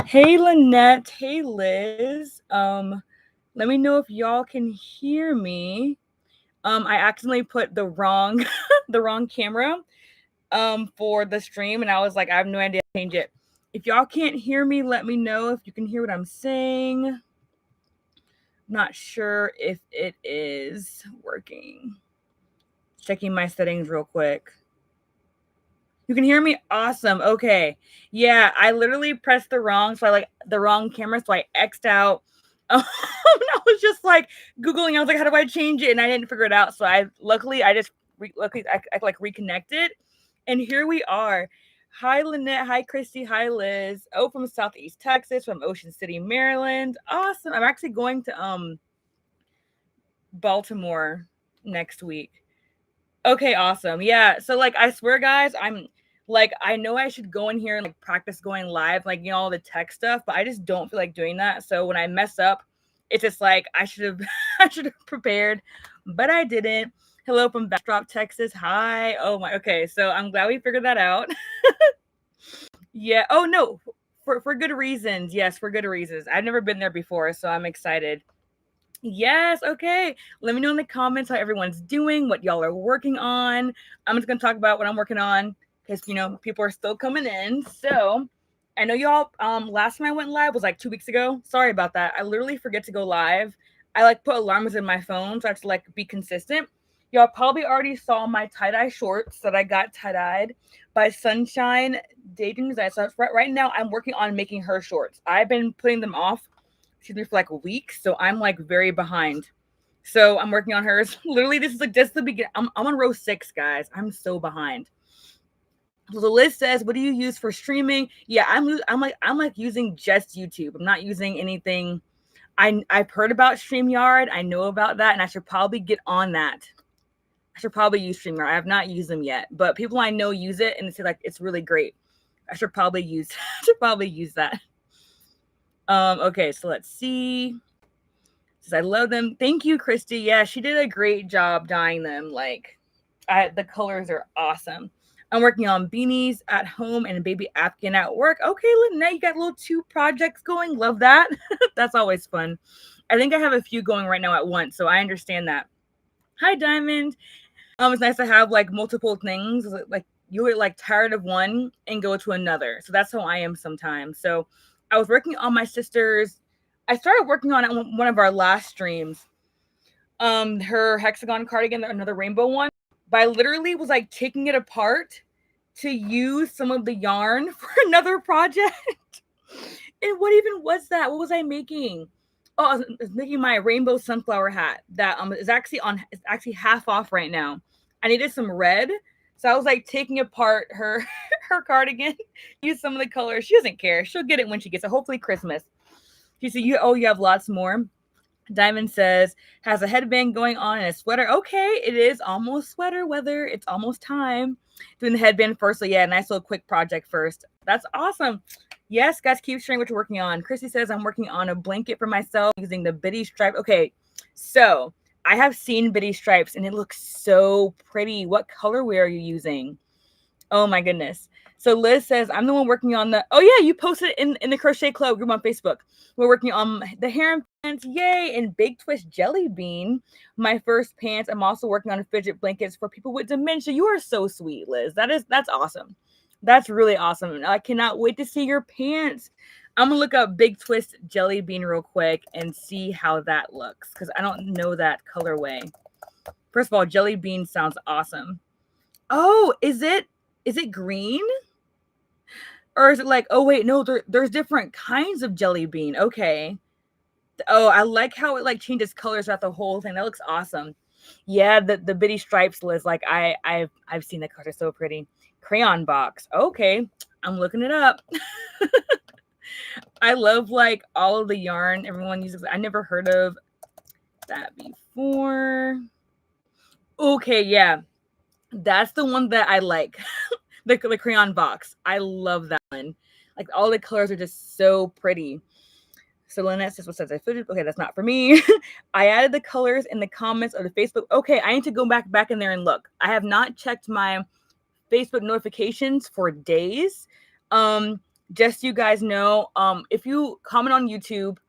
Hey Lynette, hey Liz. Let me know if y'all can hear me. I accidentally put the wrong the wrong camera for the stream, and I was like, I have no idea how to change it. If y'all can't hear me, let me know if you can hear what I'm saying. Not sure if it is working. Checking my settings real quick. You can hear me? Awesome. Okay. Yeah, I literally pressed the wrong camera, so I X'd out. I was just like Googling. I was like, how do I change it? And I didn't figure it out. So I like reconnected. And here we are. Hi, Lynette. Hi, Christy. Hi, Liz. Oh, from Southeast Texas, from Ocean City, Maryland. Awesome. I'm actually going to Baltimore next week. Okay, awesome. Yeah. So like I swear guys, I'm like I know I should go in here and like practice going live, like all the tech stuff, but I just don't feel like doing that. So when I mess up, it's just like I should have I should have prepared, but I didn't. Hello from Bastrop, Texas. Hi. Oh my okay, so I'm glad we figured that out. Yeah. Oh no. For good reasons. Yes, for good reasons. I've never been there before, so I'm excited. Yes, okay. Let me know in the comments how everyone's doing, what y'all are working on. I'm just gonna talk about what I'm working on because people are still coming in. So I know y'all last time I went live was like 2 weeks ago. Sorry about that. I literally forget to go live. I like put alarms in my phone so I have to like be consistent. Y'all probably already saw my tie-dye shorts that I got tie-dyed by Sunshine Dating Design. So right now I'm working on making her shorts. I've been putting them off for like a week, so I'm like very behind. So I'm working on hers. Literally, this is like just the beginning. I'm on row 6, guys. I'm so behind. So the list says, "What do you use for streaming?" Yeah, I'm like using just YouTube. I'm not using anything. I've heard about StreamYard. I know about that, and I should probably get on that. I should probably use StreamYard. I have not used them yet, but people I know use it, and it's like it's really great. I should probably use that. Okay, so let's see. Says I love them. Thank you, Christy. Yeah, she did a great job dyeing them. Like, the colors are awesome. I'm working on beanies at home and a baby Afghan at work. Okay, Lynette, you got little 2 projects going. Love that. That's always fun. I think I have a few going right now at once, so I understand that. Hi, Diamond. It's nice to have like multiple things. Like you get like tired of one and go to another. So that's how I am sometimes. So I was working on my sister's. I started working on it on one of our last streams. Her hexagon cardigan, another rainbow one. But I literally was like taking it apart to use some of the yarn for another project. And what even was that? What was I making? Oh, I was making my rainbow sunflower hat that is actually half off right now. I needed some red, so I was like taking apart her her cardigan, use some of the colors. She doesn't care. She'll get it when she gets it. Hopefully Christmas. She said, you have lots more. Diamond says, has a headband going on and a sweater. Okay, it is almost sweater weather. It's almost time. Doing the headband first. So yeah, nice little quick project first. That's awesome. Yes, guys, keep sharing what you're working on. Chrissy says, I'm working on a blanket for myself using the Biddy stripe. Okay, so I have seen Biddy stripes and it looks so pretty. What colorway are you using? Oh my goodness. So Liz says, I'm the one working on the, oh yeah, you posted in the Crochet Club group on Facebook. We're working on the hair pants, yay, and Big Twist Jelly Bean, my first pants. I'm also working on fidget blankets for people with dementia. You are so sweet, Liz. That's awesome. That's really awesome. I cannot wait to see your pants. I'm gonna look up Big Twist Jelly Bean real quick and see how that looks because I don't know that colorway. First of all, Jelly Bean sounds awesome. Oh, is it green? Or is it like, oh wait, no, there's different kinds of jelly bean. Okay. Oh, I like how it like changes colors throughout the whole thing. That looks awesome. Yeah, the bitty stripes, Liz. Like I've seen the colors are so pretty. Crayon box. Okay, I'm looking it up. I love like all of the yarn everyone uses. I never heard of that before. Okay, yeah, that's the one that I like. the crayon box. I love that one. Like all the colors are just so pretty. So Lynette says, what says I footage? Okay, that's not for me. I added the colors in the comments of the Facebook. Okay, I need to go back in there and look. I have not checked my Facebook notifications for days. Just so you guys know, if you comment on YouTube,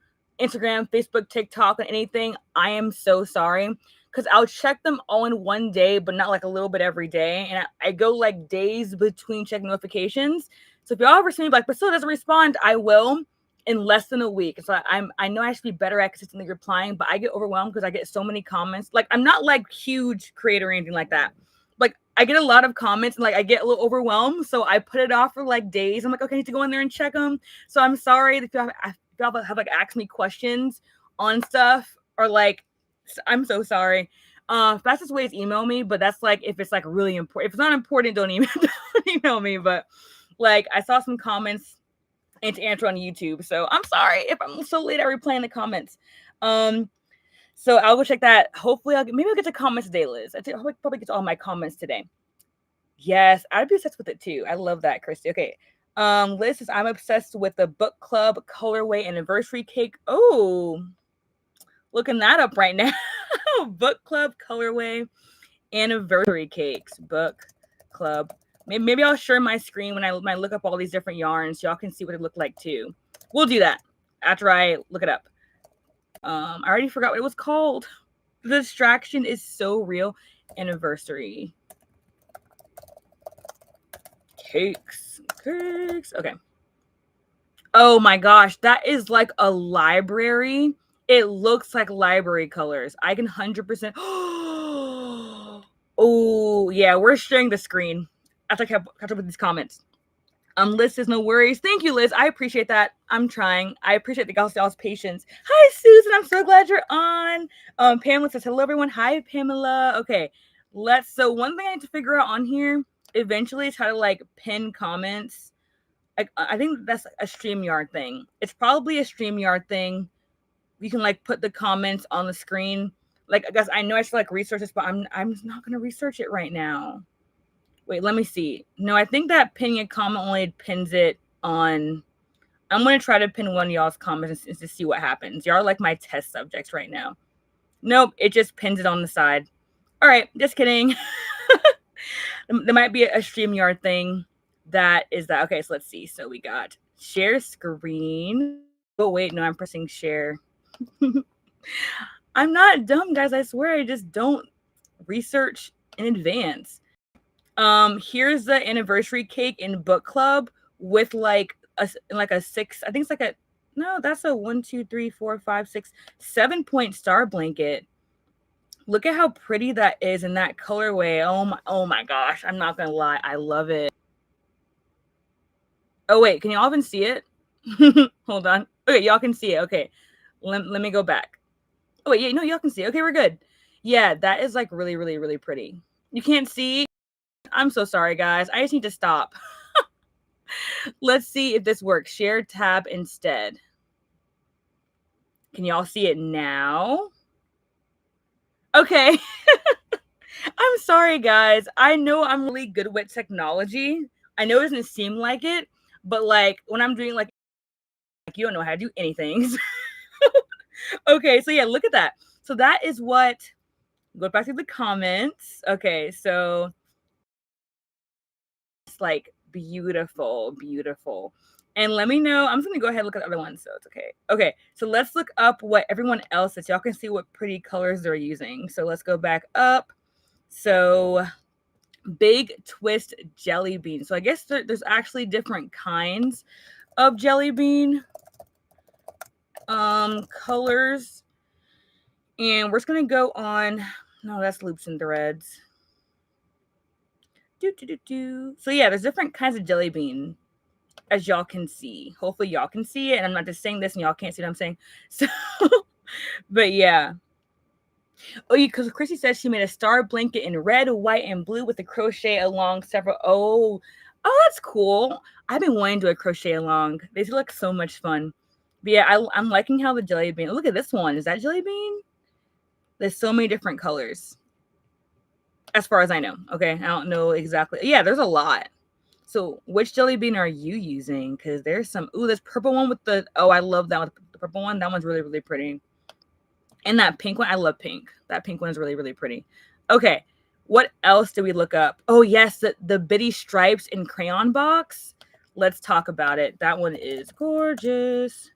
Instagram, Facebook, TikTok, and anything, I am so sorry. Because I'll check them all in one day, but not like a little bit every day. And I go like days between checking notifications. So if y'all ever see me like, Priscilla doesn't respond, I will in less than a week. So I know I should be better at consistently replying, but I get overwhelmed because I get so many comments. Like, I'm not like huge creator or anything like that. Like, I get a lot of comments and like I get a little overwhelmed. So I put it off for like days. I'm like, okay, I need to go in there and check them. So I'm sorry if y'all have like asked me questions on stuff, or like, I'm so sorry. Fastest way is email me, but that's like if it's like really important. If it's not important, don't email me. But like, I saw some comments and to answer on YouTube, so I'm sorry if I'm so late at replying the comments. So I'll go check that. Hopefully, I'll get to comments today, Liz. I'll probably get to all my comments today. Yes, I'd be obsessed with it too. I love that, Christy. Okay. Liz says, I'm obsessed with the book club colorway anniversary cake. Oh, looking that up right now. Book club colorway anniversary cakes. Book club. Maybe I'll share my screen when I look up all these different yarns. Y'all can see what it looked like too. We'll do that after I look it up. I already forgot what it was called. The distraction is so real. Anniversary cakes. Okay. Oh my gosh, that is like a library. It looks like library colors. I can 100%. Oh yeah, we're sharing the screen. After I catch up with these comments. Liz says, no worries. Thank you, Liz. I appreciate that. I'm trying. I appreciate the y'all's patience. Hi, Susan. I'm so glad you're on. Pamela says, hello, everyone. Hi, Pamela. Okay, so one thing I need to figure out on here eventually is how to like pin comments. I think that's a StreamYard thing. It's probably a StreamYard thing. You can like put the comments on the screen. Like, I guess I know I should like research this, but I'm not gonna research it right now. Wait, let me see. No, I think that pinning a comment only pins it on. I'm going to try to pin one of y'all's comments to see what happens. Y'all are like my test subjects right now. Nope, it just pins it on the side. All right, just kidding. There might be a StreamYard thing that is that. Okay, so let's see. So we got share screen. Oh, wait, no, I'm pressing share. I'm not dumb, guys. I swear I just don't research in advance. Here's the anniversary cake in book club with like a 6. I think it's like a, no, that's a 1, 2, 3, 4, 5, 6, 7-point star blanket. Look at how pretty that is in that colorway. Oh my gosh. I'm not gonna lie. I love it. Oh wait, can y'all even see it? Hold on. Okay, y'all can see it. Okay. Let me go back. Oh wait, yeah, no, y'all can see it. Okay, we're good. Yeah, that is like really, really, really pretty. You can't see. I'm so sorry, guys. I just need to stop. Let's see if this works. Share tab instead. Can y'all see it now? Okay. I'm sorry, guys. I know I'm really good with technology. I know it doesn't seem like it, but like when I'm doing like you don't know how to do anything. Okay, so yeah, look at that. So that is what, go back to the comments. Okay, so it's like beautiful. And let me know. I'm just going to go ahead and look at the other ones, so it's okay. Okay, so let's look up what everyone else is. Y'all can see what pretty colors they're using. So let's go back up. So big twist jelly bean. So I guess there's actually different kinds of jelly bean colors. And we're just going to go on. No, that's loops and threads. So yeah, there's different kinds of jelly bean, as y'all can see. Hopefully y'all can see it, and I'm not just saying this and y'all can't see what I'm saying. So, but yeah. Oh, because Chrissy says she made a star blanket in red, white, and blue with a crochet along several. Oh, that's cool. I've been wanting to do a crochet along. They look so much fun. But yeah, I'm liking how the jelly bean. Look at this one. Is that jelly bean? There's so many different colors. As far as I know. Okay, I don't know exactly. Yeah, there's a lot. So which jelly bean are you using? Because there's some. Ooh, this purple one with the. Oh, I love that with the purple one. That one's really, really pretty. And that pink one, I love pink. That pink one is really, really pretty. Okay, what else did we look up? Oh, yes, the Bitty Stripes in crayon box. Let's talk about it. That one is gorgeous.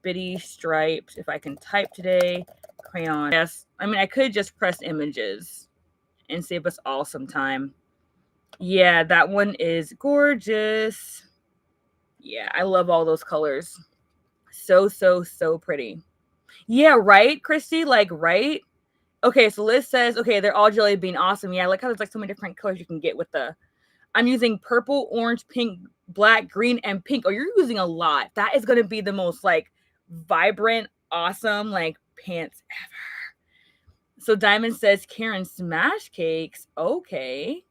Bitty Stripes. If I can type today, crayon. Yes, I mean, I could just press images and save us all some time. Yeah, that one is gorgeous. Yeah, I love all those colors. So, so, so pretty. Yeah, right, Christy? Like, right? Okay, so Liz says, okay, they're all jelly bean. Awesome. Yeah, I like how there's like so many different colors you can get with the... I'm using purple, orange, pink, black, green, and pink. Oh, you're using a lot. That is going to be the most like vibrant, awesome like pants ever. So Diamond says, Karen, smash cakes. Okay.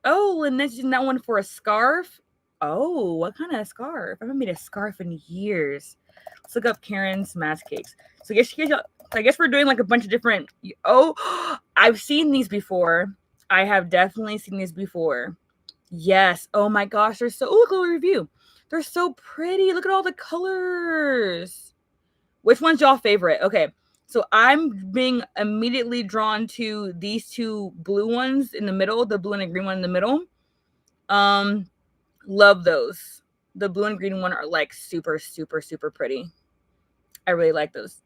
Oh, Lynette's using that one for a scarf. Oh, what kind of scarf? I haven't made a scarf in years. Let's look up Karen's smash cakes. So I guess we're doing like a bunch of different... Oh, I've seen these before. I have definitely seen these before. Yes. Oh my gosh, they're so... Oh, look at the review. They're so pretty. Look at all the colors. Which one's y'all favorite? Okay, so I'm being immediately drawn to these two blue ones in the middle, the blue and the green one in the middle. Love those. The blue and green one are like super, super, super pretty. I really like those.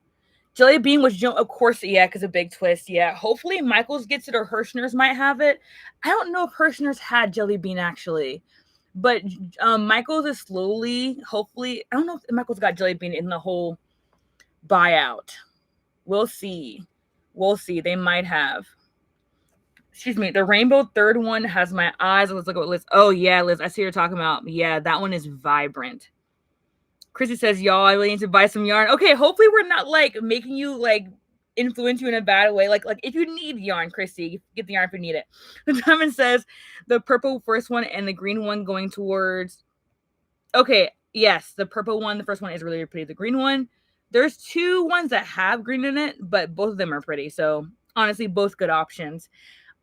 Jelly bean was, of course, yeah, because a big twist. Yeah, hopefully Michael's gets it or Hirschner's might have it. I don't know if Hirschner's had jelly bean actually, but Michael's is slowly, hopefully. I don't know if Michael's got jelly bean in the whole buyout. We'll see. We'll see. They might have. Excuse me. The rainbow third one has my eyes. Let's look at Liz. Oh yeah, Liz. I see what you're talking about. Yeah, that one is vibrant. Chrissy says, y'all, I really need to buy some yarn. Okay, hopefully we're not like making you like influence you in a bad way. Like if you need yarn, Chrissy, get the yarn if you need it. The Diamond says the purple first one and the green one going towards... Okay, yes, the purple one, the first one is really pretty. The green one, there's two ones that have green in it, but both of them are pretty. So honestly, both good options.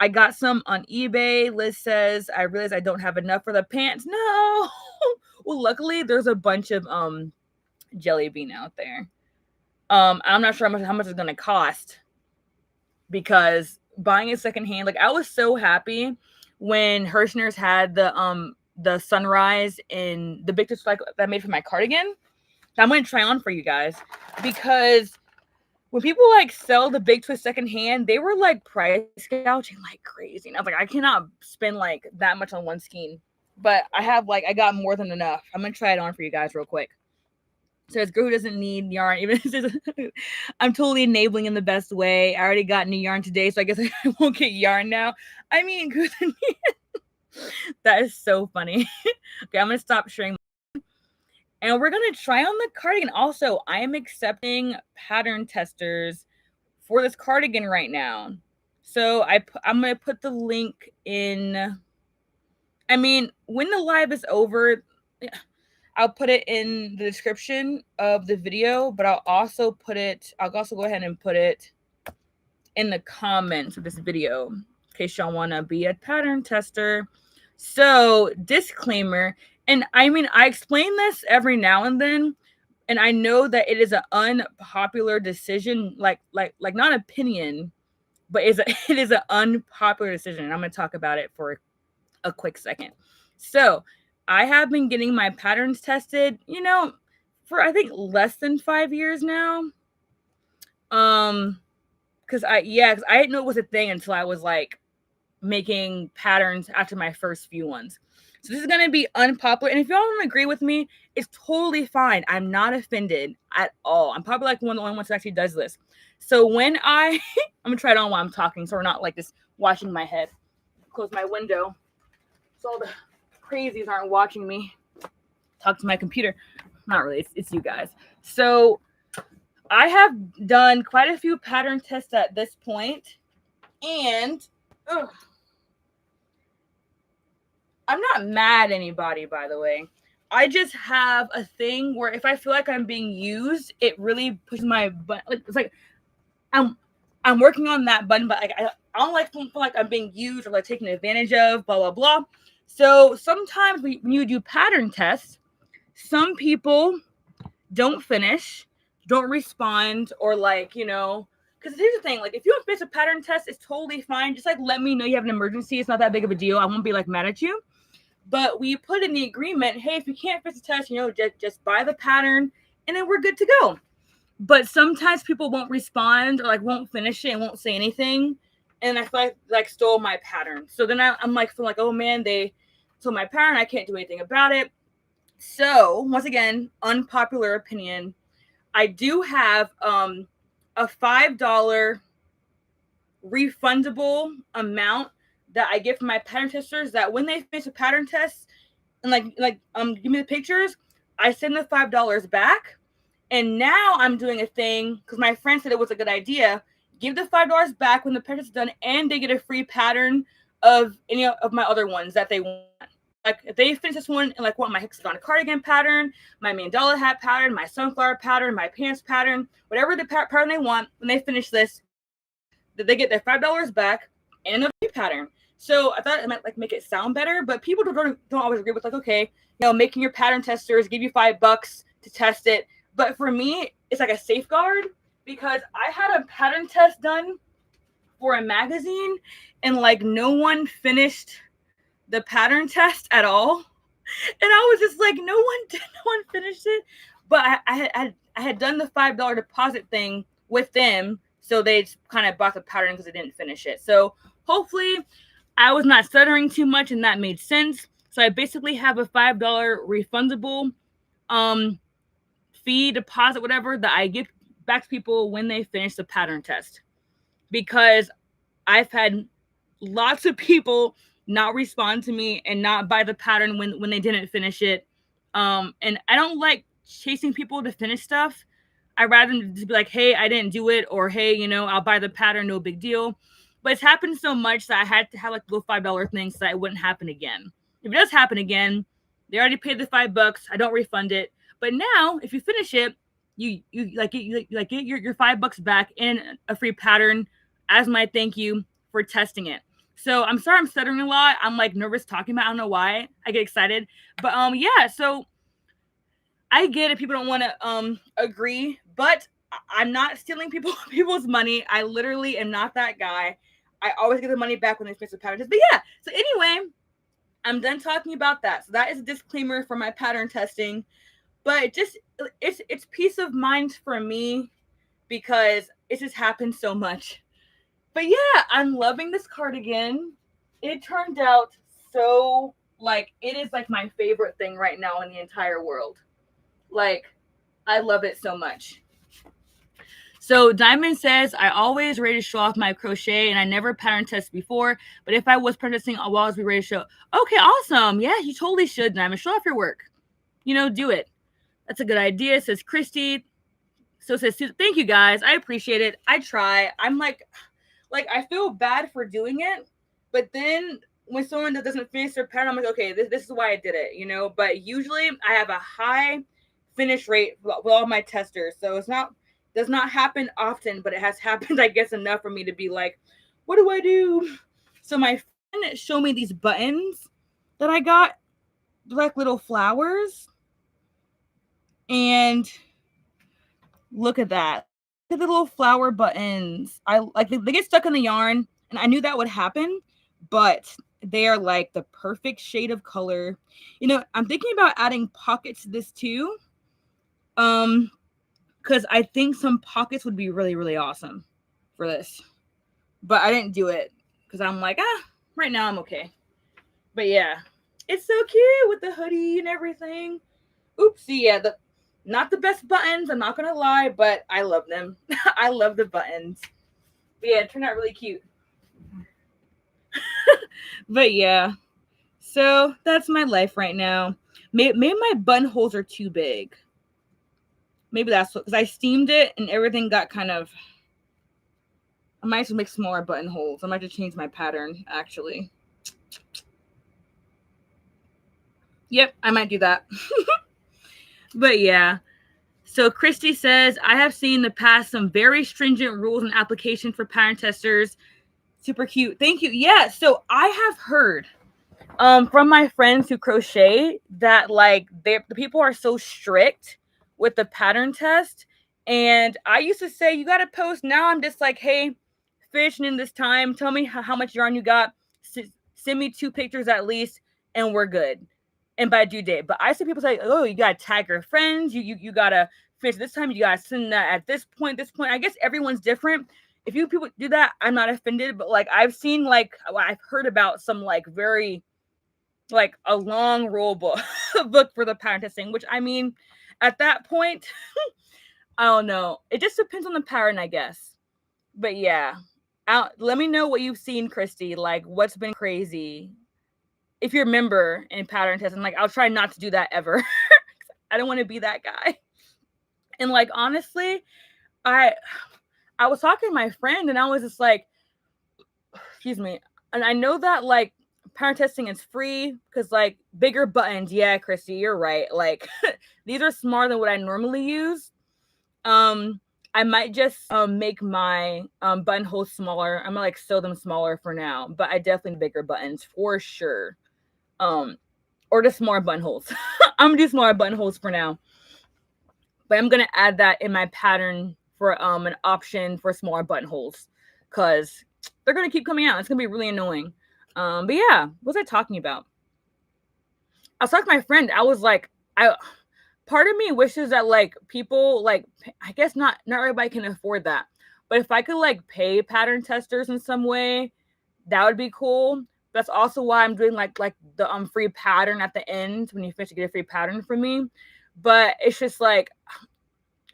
I got some on eBay. Liz says, I realize I don't have enough for the pants. No. Well, luckily there's a bunch of jelly bean out there. I'm not sure how much it's gonna cost, because buying it secondhand, like I was so happy when Hirschner's had the sunrise in the big twist that I made for my cardigan. I'm gonna try on for you guys, because when people like sell the big twist secondhand, they were like price gouging like crazy. And I was like, I cannot spend like that much on one skein. But I got more than enough. I'm gonna try it on for you guys real quick. So as girl who doesn't need yarn, even I'm totally enabling in the best way. I already got new yarn today, so I guess I won't get yarn now. I mean, that is so funny. Okay, I'm gonna stop sharing. And we're going to try on the cardigan. Also, I am accepting pattern testers for this cardigan right now. So I'm going to put the link in. I mean, when the live is over, I'll put it in the description of the video, but I'll also go ahead and put it in the comments of this video in case y'all want to be a pattern tester. So, disclaimer. And I mean, I explain this every now and then, and I know that it is an unpopular decision, like not opinion, but it is an unpopular decision. And I'm going to talk about it for a quick second. So I have been getting my patterns tested, for I think less than 5 years now. Because I didn't know it was a thing until I was like making patterns after my first few ones. So this is going to be unpopular. And if y'all don't agree with me, it's totally fine. I'm not offended at all. I'm probably like one of the only ones who actually does this. So when I'm going to try it on while I'm talking, so we're not like just watching my head. Close my window so all the crazies aren't watching me talk to my computer. Not really. It's you guys. So I have done quite a few pattern tests at this point. And... I'm not mad at anybody, by the way. I just have a thing where if I feel like I'm being used, it really pushes my button. Like, it's like I'm working on that button, but like I don't like to feel like I'm being used or like taken advantage of, blah, blah, blah. So sometimes when you do pattern tests, some people don't finish. don't respond, or like, you know, because here's the thing, like if you don't finish a pattern test, it's totally fine. Just like let me know you have an emergency. It's not that big of a deal. I won't be like mad at you. But we put in the agreement, hey, if you can't finish the test, you know, just buy the pattern and then we're good to go. But sometimes people won't respond or like won't finish it and won't say anything. And I feel like stole my pattern. So then I'm like, feeling like, oh man, they stole my pattern. I can't do anything about it. So once again, unpopular opinion. I do have a $5 refundable amount that I give for my pattern testers, that when they finish a pattern test and give me the pictures, I send the $5 back. And now I'm doing a thing because my friend said it was a good idea. Give the $5 back when the pattern is done, and they get a free pattern of any of my other ones that they want. Like if they finish this one and like want my hexagon cardigan pattern, my mandala hat pattern, my sunflower pattern, my pants pattern, whatever the pattern they want, when they finish this, that they get their $5 back and a pattern. So I thought it might like make it sound better, but people don't always agree with like, okay, you know, making your pattern testers give you $5 to test it. But for me, it's like a safeguard, because I had a pattern test done for a magazine and like no one finished the pattern test at all. And I was just like, no one finished it. But I had done the $5 deposit thing with them. So they just kind of bought the pattern because they didn't finish it. So hopefully I was not stuttering too much and that made sense. So I basically have a $5 refundable fee, deposit, whatever, that I give back to people when they finish the pattern test. Because I've had lots of people not respond to me and not buy the pattern when they didn't finish it. And I don't like chasing people to finish stuff. I'd rather just be like, hey, I didn't do it, or hey, you know, I'll buy the pattern, no big deal. But it's happened so much that I had to have like little $5 things so that it wouldn't happen again. If it does happen again, they already paid the $5. I don't refund it. But now, if you finish it, you get your $5 back and a free pattern as my thank you for testing it. So I'm sorry I'm stuttering a lot. I'm like nervous talking about it. I don't know why. I get excited. But yeah, so I get it. People don't want to agree, but I'm not stealing people's money. I literally am not that guy. I always get the money back when they finish the pattern test. But yeah, so anyway, I'm done talking about that. So that is a disclaimer for my pattern testing. But it's peace of mind for me because it just happened so much. But yeah, I'm loving this cardigan. It turned out so, like, it is like my favorite thing right now in the entire world. Like, I love it so much. So Diamond says, I always ready to show off my crochet and I never pattern test before, but if I was pattern testing, I'll always be ready to show. Okay, awesome. Yeah, you totally should, Diamond. Show off your work. You know, do it. That's a good idea, says Christy. So says, thank you guys. I appreciate it. I try. I'm like I feel bad for doing it, but then when someone that doesn't finish their pattern, I'm like, okay, this is why I did it, you know. But usually I have a high finish rate with all my testers, so does not happen often, but it has happened, I guess, enough for me to be like, what do I do? So my friend showed me these buttons that I got, like little flowers, and look at that. Look at the little flower buttons. I like they get stuck in the yarn, and I knew that would happen, but they are like the perfect shade of color. You know, I'm thinking about adding pockets to this too. Because I think some pockets would be really, really awesome for this. But I didn't do it because I'm like, right now I'm okay. But yeah, it's so cute with the hoodie and everything. Oopsie, yeah, not the best buttons, I'm not gonna lie, but I love them. I love the buttons. But yeah, it turned out really cute. But yeah, so that's my life right now. Maybe my buttonholes are too big. Maybe that's what, because I steamed it and everything got kind of. I might just make smaller buttonholes. I might just change my pattern, actually. Yep, I might do that. But yeah. So Christy says, I have seen in the past some very stringent rules and application for pattern testers. Super cute. Thank you. Yeah, so I have heard from my friends who crochet that like the people are so strict with the pattern test, And I used to say, you got to post. Now I'm just like, hey, finishing in this time. Tell me how much yarn you got. Send me 2 pictures at least, and we're good. And by due date. But I see people say, oh, you got to tag your friends. You got to finish this time. You got to send that at this point. I guess everyone's different. If you people do that, I'm not offended. But like I've seen, like I've heard about some like very like a long rule book book for the pattern testing, which I mean, at that point, I don't know. It just depends on the pattern, I guess. But yeah, let me know what you've seen, Christy. Like, what's been crazy? If you remember in pattern testing, like, I'll try not to do that ever. I don't want to be that guy. And like, honestly, I was talking to my friend, and I was just like, excuse me. And I know that like pattern testing is free because like bigger buttons. Yeah, Christy, you're right. Like these are smaller than what I normally use. I might just make my buttonholes smaller. I'm gonna like sew them smaller for now, but I definitely need bigger buttons for sure. Or just smaller buttonholes. I'm gonna do smaller buttonholes for now, but I'm gonna add that in my pattern for an option for smaller buttonholes because they're gonna keep coming out. It's gonna be really annoying. But yeah, what was I talking about? I was talking to my friend. I was like, part of me wishes that like people like, I guess not everybody can afford that, but if I could like pay pattern testers in some way, that would be cool. That's also why I'm doing like the free pattern at the end. When you finish, you get a free pattern from me. But it's just like,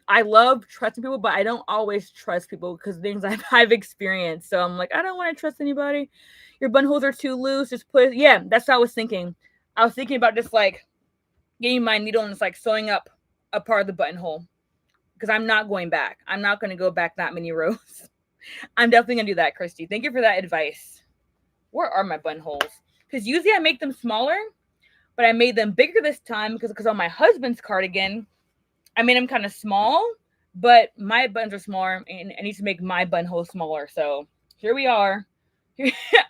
I love trusting people, but I don't always trust people because things I've experienced. So I'm like, I don't want to trust anybody. Your buttonholes are too loose. Just put, yeah, that's what I was thinking. I was thinking about just like getting my needle and just like sewing up a part of the buttonhole because I'm not going back. I'm not going to go back that many rows. I'm definitely going to do that, Christy. Thank you for that advice. Where are my buttonholes? Because usually I make them smaller, but I made them bigger this time because on my husband's cardigan, I made them kind of small, but my buttons are smaller and I need to make my buttonhole smaller. So here we are.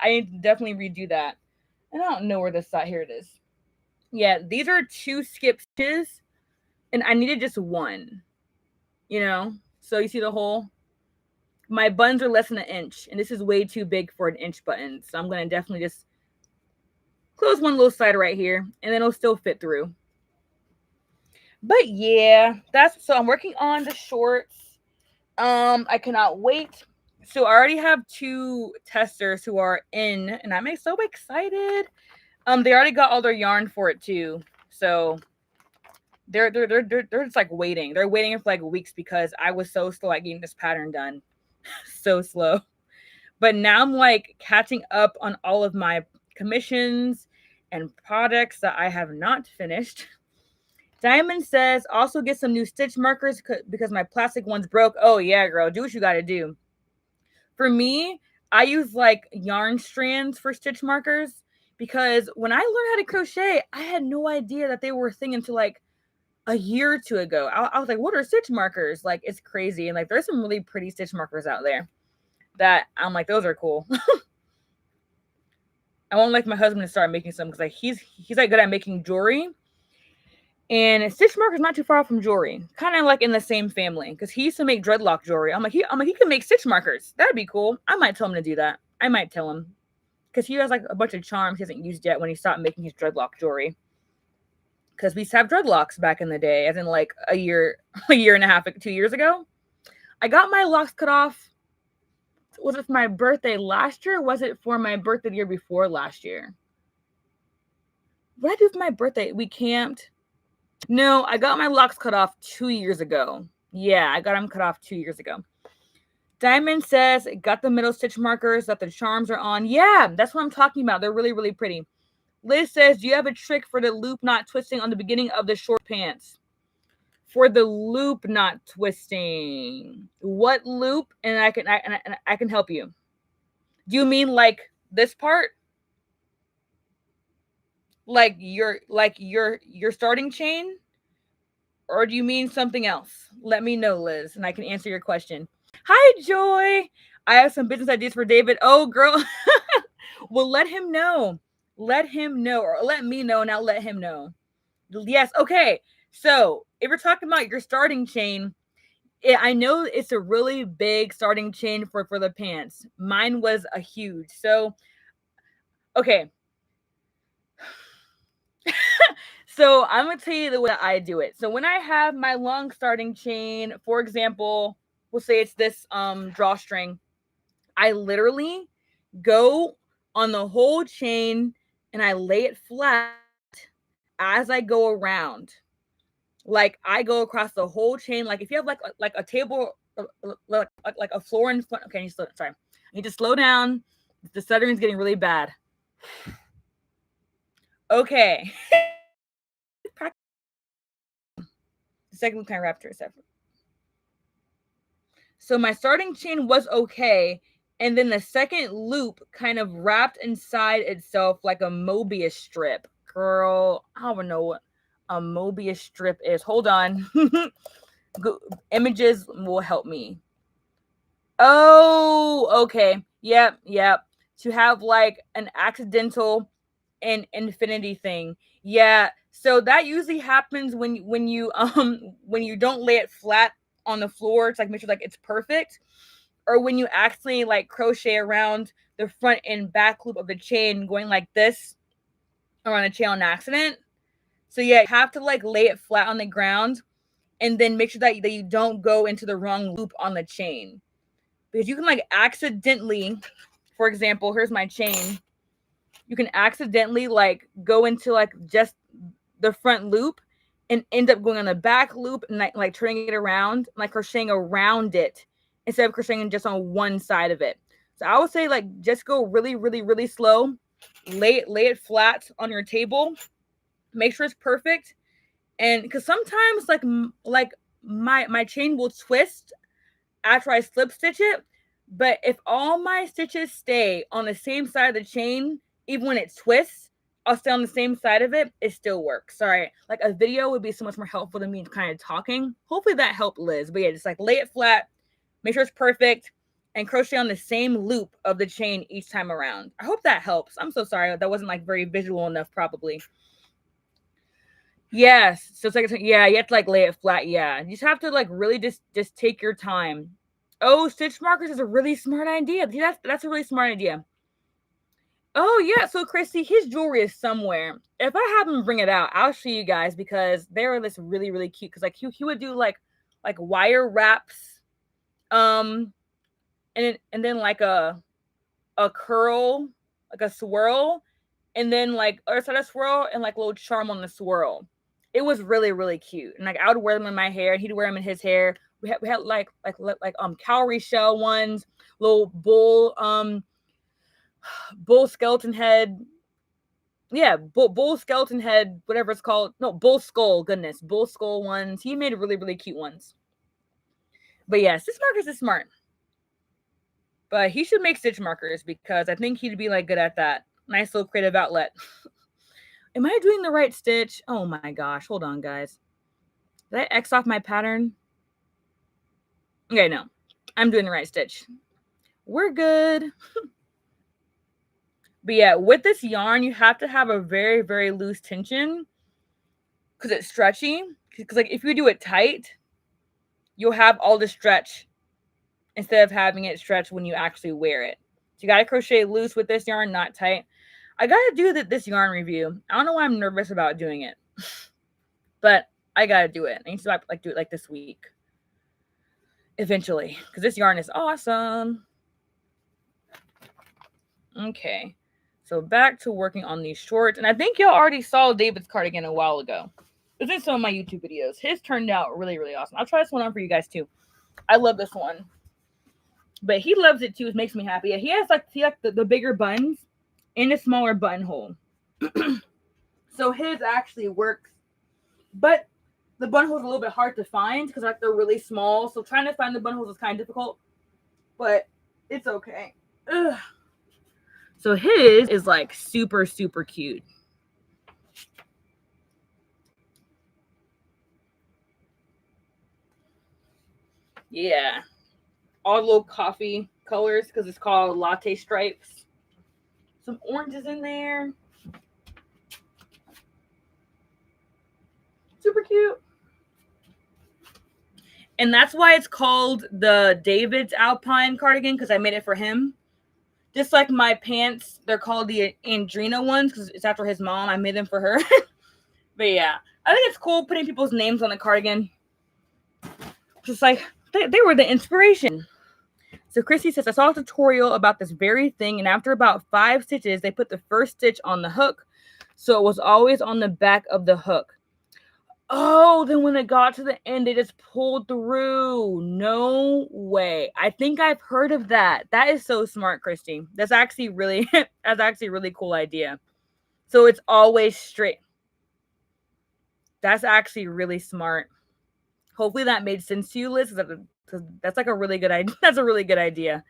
I need to definitely redo that. And I don't know where this side, here it is. Yeah, these are 2 skip stitches and I needed just 1, you know? So you see the hole? My buttons are less than 1 inch and this is way too big for an inch button. So I'm going to definitely just close one little side right here and then it'll still fit through. But yeah, so I'm working on the shorts. I cannot wait. So I already have 2 testers who are in, and I'm so excited. They already got all their yarn for it too. So they're just like waiting. They're waiting for like weeks because I was so slow at getting this pattern done. So slow. But now I'm like catching up on all of my commissions and projects that I have not finished. Diamond says, also get some new stitch markers because my plastic ones broke. Oh, yeah, girl. Do what you got to do. For me, I use like yarn strands for stitch markers because when I learned how to crochet, I had no idea that they were a thing until like a year or 2 ago. I was like, what are stitch markers? Like, it's crazy. And like, there's some really pretty stitch markers out there that I'm like, those are cool. I want like my husband to start making some because like he's like good at making jewelry. And stitch marker is not too far from jewelry, kind of like in the same family because he used to make dreadlock jewelry. I'm like, he can make stitch markers. That'd be cool. I might tell him to do that. I might tell him because he has like a bunch of charms he hasn't used yet when he stopped making his dreadlock jewelry. Because we used to have dreadlocks back in the day, as in like a year and a half, 2 years ago. I got my locks cut off. Was it for my birthday last year? Or was it for my birthday the year before last year? What did I do for my birthday? We camped. No, I got my locks cut off 2 years ago. Yeah, I got them cut off 2 years ago. Diamond says, got the middle stitch markers that the charms are on. Yeah, that's what I'm talking about. They're really, really pretty. Liz says, do you have a trick for the loop not twisting on the beginning of the short pants? For the loop not twisting. What loop? And I can help you. Do you mean like this part? Like your starting chain? Or do you mean something else? Let me know, Liz, and I can answer your question. Hi, Joy. I have some business ideas for David. Oh, girl. Well, let him know. Let him know, or let me know, and I'll let him know. Yes. Okay. So if you're talking about your starting chain, I know it's a really big starting chain for the pants. Mine was a huge. So, okay. So I'm gonna tell you the way I do it. So when I have my long starting chain, for example, we'll say it's this drawstring, I literally go on the whole chain and I lay it flat as I go around. Like I go across the whole chain. Like if you have like a table, like a floor in front. Okay, sorry. I need to slow down. The stuttering's getting really bad. Okay. The second kind of raptor separate. So my starting chain was okay, and then the second loop kind of wrapped inside itself like a Mobius strip. Girl, I don't know what a Mobius strip is. Hold on. Images will help me. Oh, okay. Yep. To have like an accidental and infinity thing. Yeah. So that usually happens when you when you don't lay it flat on the floor to like make sure like it's perfect, or when you accidentally like crochet around the front and back loop of the chain going like this around a chain on accident. So yeah, you have to like lay it flat on the ground and then make sure that you don't go into the wrong loop on the chain. Because you can like accidentally, for example, here's my chain. You can accidentally like go into like just the front loop and end up going on the back loop and like turning it around, like crocheting around it instead of crocheting just on one side of it. So I would say like just go really slow, lay it flat on your table, make sure it's perfect, and because sometimes like my chain will twist after I slip stitch it, but if all my stitches stay on the same side of the chain, even when it twists, I'll stay on the same side of it, it still works. Sorry, like a video would be so much more helpful than me kind of talking. Hopefully that helped, Liz. But yeah, just like lay it flat, make sure it's perfect, and crochet on the same loop of the chain each time around. I hope that helps. I'm so sorry that wasn't like very visual enough, probably. Yes. So it's like, yeah, you have to like lay it flat. Yeah. You just have to like really just take your time. Oh, stitch markers is a really smart idea. That's a really smart idea. Oh yeah. So Christy, his jewelry is somewhere. If I have him bring it out, I'll show you guys because they're this really cute. Because like he would do like wire wraps, and then like a curl, like a swirl, and then like other side of swirl and like a little charm on the swirl. It was really cute. And like I would wear them in my hair and he'd wear them in his hair. We had like cowrie shell ones, little bull skeleton head. Yeah, bull skeleton head, whatever it's called. No, bull skull, goodness. Bull skull ones. He made really cute ones. But yeah, stitch markers is smart. But he should make stitch markers because I think he'd be like good at that. Nice little creative outlet. Am I doing the right stitch? Oh my gosh. Hold on, guys. Did I X off my pattern? Okay, no. I'm doing the right stitch. We're good. But yeah, with this yarn, you have to have a very loose tension because it's stretchy. Because like if you do it tight, you'll have all the stretch instead of having it stretch when you actually wear it. So you got to crochet loose with this yarn, not tight. I got to do this yarn review. I don't know why I'm nervous about doing it. But I got to do it. I need to like do it like this week. Eventually. Because this yarn is awesome. Okay. So back to working on these shorts. And I think y'all already saw David's cardigan a while ago. It's in some of my YouTube videos. His turned out really awesome. I'll try this one on for you guys too. I love this one. But he loves it too. It makes me happy. Yeah, he has like the bigger buttons and a smaller buttonhole. So his actually works. But the buttonhole's a little bit hard to find because like they're really small. So trying to find the buttonholes is kind of difficult. But it's okay. Ugh. So his is like super cute. Yeah. All little coffee colors because it's called latte stripes. Some oranges in there. Super cute. And that's why it's called the David's Alpine cardigan, because I made it for him. Just like my pants, they're called the Andrina ones because it's after his mom. I made them for her. But yeah, I think it's cool putting people's names on the cardigan. Just like they were the inspiration. So Christy says, I saw a tutorial about this very thing, and after about 5 stitches, they put the first stitch on the hook, so it was always on the back of the hook. Oh, then when it got to the end, they just pulled through. No way. I think I've heard of that. That is so smart, Christy. That's actually really a really cool idea. So it's always straight. That's actually really smart. Hopefully that made sense to you, Liz. That's like a really good idea. That's a really good idea.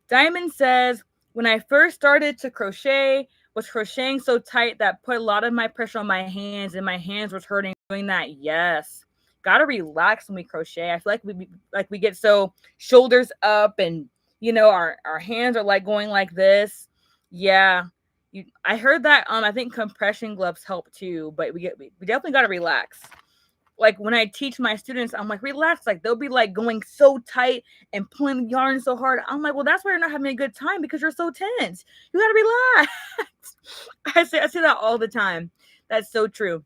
Diamond says, when I first started to crochet, was crocheting so tight that put a lot of my pressure on my hands, and my hands was hurting doing that. Yes, gotta relax when we crochet. I feel like we get so shoulders up, and you know our hands are like going like this. Yeah, I heard that. I think compression gloves help too, but we definitely gotta relax. Like when I teach my students, I'm like, relax. Like they'll be like going so tight and pulling the yarn so hard. I'm like, well, that's why you're not having a good time, because you're so tense. You gotta relax. I say that all the time. That's so true.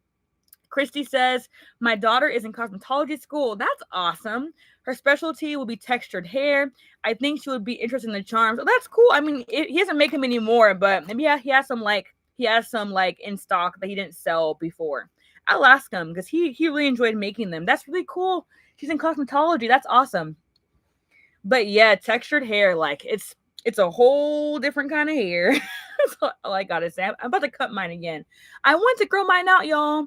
Christy says, my daughter is in cosmetology school. That's awesome. Her specialty will be textured hair. I think she would be interested in the charms. Oh, that's cool. I mean, he doesn't make them anymore, but maybe he has some like in stock that he didn't sell before. I'll ask him because he really enjoyed making them. That's really cool. She's in cosmetology. That's awesome. But yeah, textured hair, like it's a whole different kind of hair. That's all I gotta say. I'm about to cut mine again. I want to grow mine out, y'all.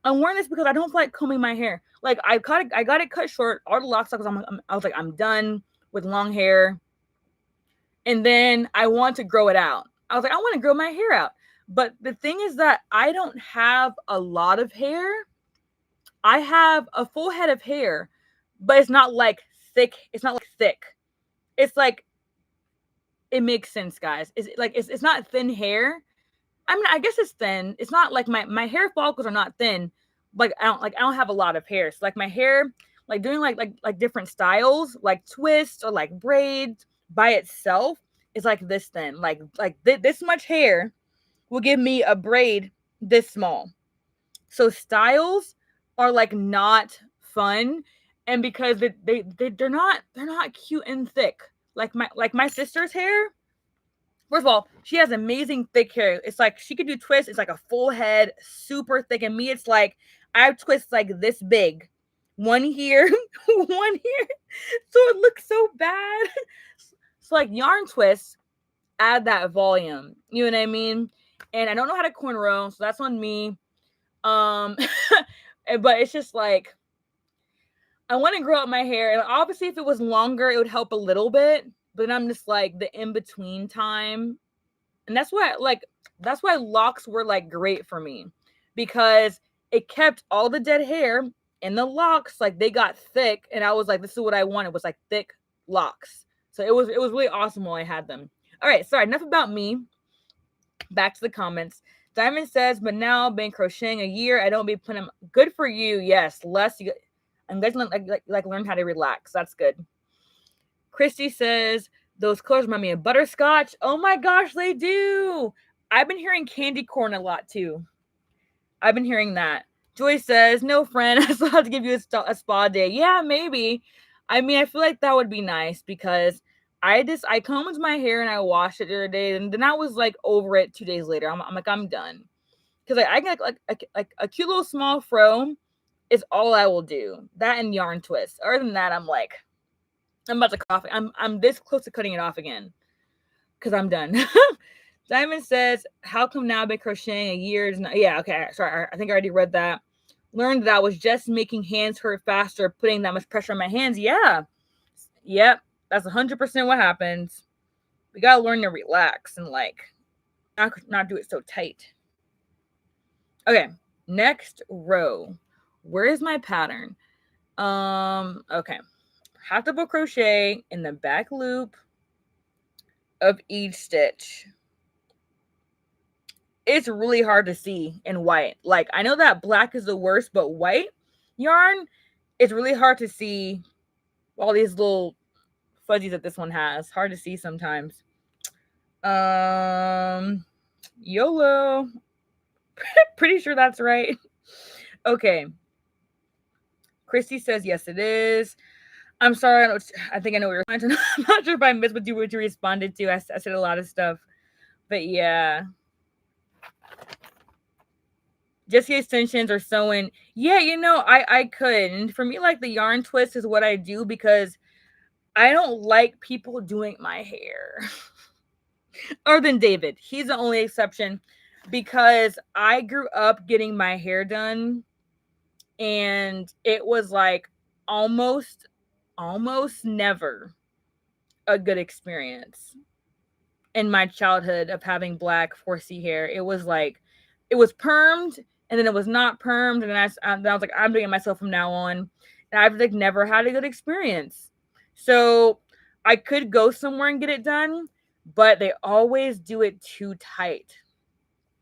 I'm wearing this because I don't feel like combing my hair. Like I got it cut short. All the locks off because I was like, I'm done with long hair. And then I want to grow it out. I was like, I want to grow my hair out. But the thing is that I don't have a lot of hair. I have a full head of hair, but it's not like thick. It's not like thick. It's like, it makes sense, guys. It's not thin hair. I mean, I guess it's thin. It's not like my hair follicles are not thin. Like I don't have a lot of hair. So like my hair, like doing like different styles, like twists or like braids by itself is like this thin. Like this much hair will give me a braid this small. So styles are like not fun, and because they're not cute and thick. Like my sister's hair. First of all, she has amazing thick hair. It's like she could do twists. It's like a full head, super thick. And me, it's like I have twists like this big. One here, one here. So it looks so bad. So like yarn twists add that volume. You know what I mean? And I don't know how to cornrow, so that's on me. But it's just like I want to grow out my hair. And obviously if it was longer, it would help a little bit. But then I'm just like the in-between time. And that's why locks were like great for me, because it kept all the dead hair in the locks. Like they got thick, and I was like, this is what I wanted, was like thick locks. So it was really awesome while I had them. All right, sorry, enough about me. Back to the comments. Diamond says, but now I've been crocheting a year. I don't be putting them. Good for you. Yes, I'm going to like learn how to relax. That's good. Christy says, those colors remind me of butterscotch. Oh my gosh, they do. I've been hearing candy corn a lot too. I've been hearing that. Joy says, no, friend, I still have to give you a spa day. Yeah, maybe. I mean, I feel like that would be nice, because I combed my hair and I washed it the other day, and then I was like over it 2 days later. I'm like, I'm done. Because I get like a cute little small fro is all I will do. That and yarn twist. Other than that, I'm like, I'm about to cough. I'm this close to cutting it off again, because I'm done. Diamond says, how come now I've been crocheting a year? Yeah, okay. Sorry, I think I already read that. Learned that I was just making hands hurt faster, putting that much pressure on my hands. Yeah. Yep. That's 100% what happens. We got to learn to relax and like not do it so tight. Okay. Next row. Where is my pattern? Okay. Half double crochet in the back loop of each stitch. It's really hard to see in white. Like, I know that black is the worst, but white yarn, It's really hard to see all these little fuzzies that this one has. Hard to see sometimes. YOLO. Pretty sure that's right. Okay. Christy says yes, it is. I'm sorry. I think I know what you're trying to. I'm not sure if I missed what you responded to. I said a lot of stuff, but yeah. Just the extensions or sewing. Yeah, you know, I could. And for me, like the yarn twist is what I do because I don't like people doing my hair. Other than David. He's the only exception because I grew up getting my hair done and it was like almost never a good experience in my childhood of having black 4C hair. It was like it was permed and then it was not permed and I was like I'm doing it myself from now on. And I've like never had a good experience. So I could go somewhere and get it done, but they always do it too tight.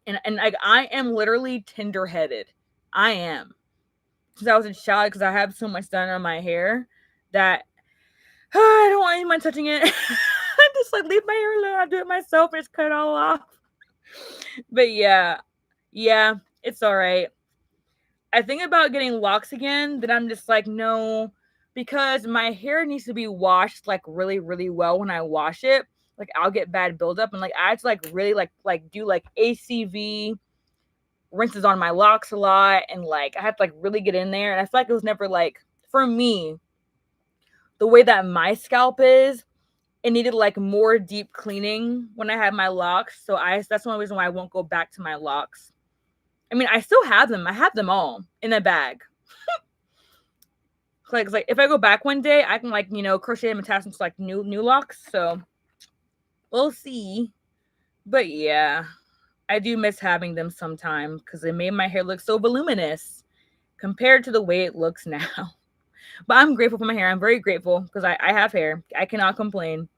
And like I am literally tender-headed. I am. Since I was a child, because I have so much done on my hair that I don't want anyone touching it. I just like leave my hair alone. I do it myself and just cut it all off. But yeah, it's all right. I think about getting locks again, but I'm just like, no, because my hair needs to be washed like really, really well when I wash it. Like I'll get bad buildup and like I have to like really like do like ACV rinses on my locks a lot and like I have to like really get in there. And I feel like it was never like for me, the way that my scalp is, it needed like more deep cleaning when I had my locks. So that's the only reason why I won't go back to my locks. I mean, I still have them. I have them all in a bag. like if I go back one day, I can like, you know, crochet them and attach them to like new locks. So we'll see. But yeah, I do miss having them sometimes because it made my hair look so voluminous compared to the way it looks now. But I'm grateful for my hair. I'm very grateful because I have hair. I cannot complain.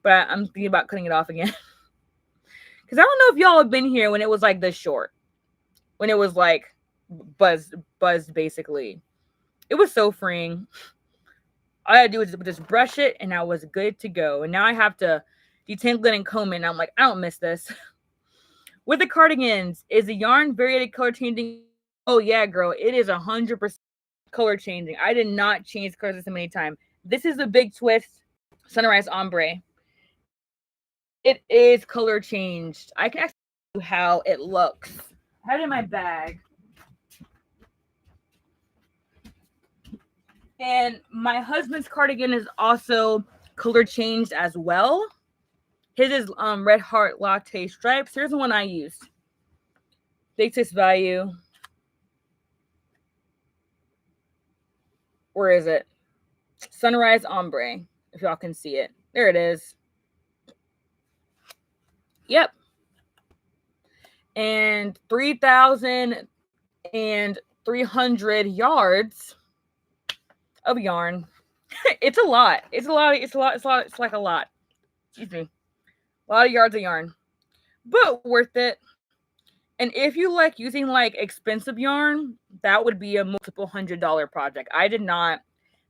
But I'm thinking about cutting it off again. Because I don't know if y'all have been here when it was like this short. When it was like buzzed basically. It was so freeing. All I had to do was just brush it and I was good to go. And now I have to detangle it and comb it. And I'm like, I don't miss this. With the cardigans, is the yarn variated color changing? Oh yeah, girl. It is 100% color changing. I did not change colors so many times. This is a big twist. Sunrise ombre. It is color changed. I can actually show you how it looks. I have it in my bag. And my husband's cardigan is also color changed as well. His is Red Heart Latte Stripes. Here's the one I used. Big value. Where is it? Sunrise Ombre. If y'all can see it. There it is. Yep. And 3,300 yards of yarn. It's a lot. It's like a lot. Excuse me. A lot of yards of yarn. But worth it. And if you like using like expensive yarn, that would be a multiple $100 project.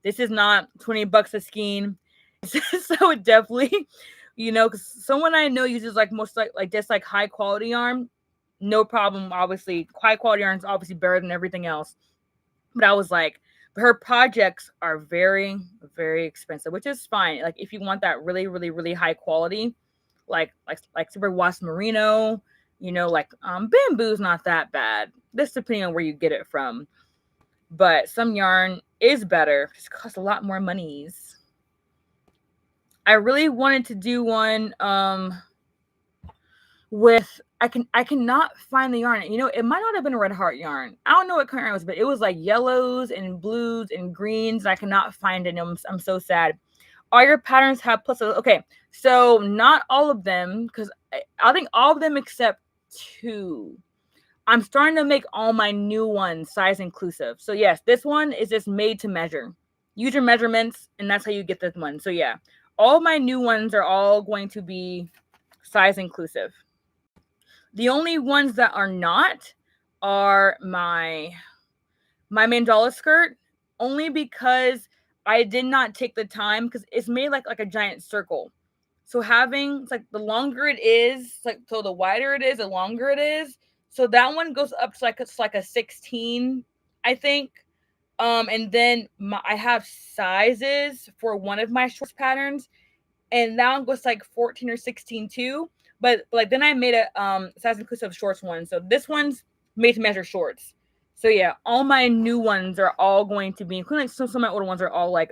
This is not $20 a skein. So it definitely, you know, because someone I know uses like most like just like high quality yarn. No problem. Obviously, high quality yarn is obviously better than everything else. But I was like, her projects are very, very expensive, which is fine. Like if you want that really, really, really high quality, like super washed merino, you know, like bamboo's not that bad. This depending on where you get it from. But some yarn is better. It just costs a lot more monies. I really wanted to do one with I cannot find the yarn. You know, it might not have been a Red Heart yarn. I don't know what color it was, but it was like yellows and blues and greens. I cannot find it. I'm so sad. All your patterns have pluses. Okay, so not all of them, because I think all of them except 2. I'm starting to make all my new ones size inclusive. So yes, this one is just made to measure. Use your measurements, and that's how you get this one. So yeah, all my new ones are all going to be size inclusive. The only ones that are not are my mandala skirt only because I did not take the time, because it's made like a giant circle. So having, it's like the longer it is, like, so the wider it is, the longer it is. So that one goes up to like it's like a 16, I think. And then I have sizes for one of my shorts patterns, and that one goes like 14 or 16 too. But like then I made a size inclusive shorts one. So this one's made to measure shorts. So yeah, all my new ones are all going to be, including like some of my older ones are all like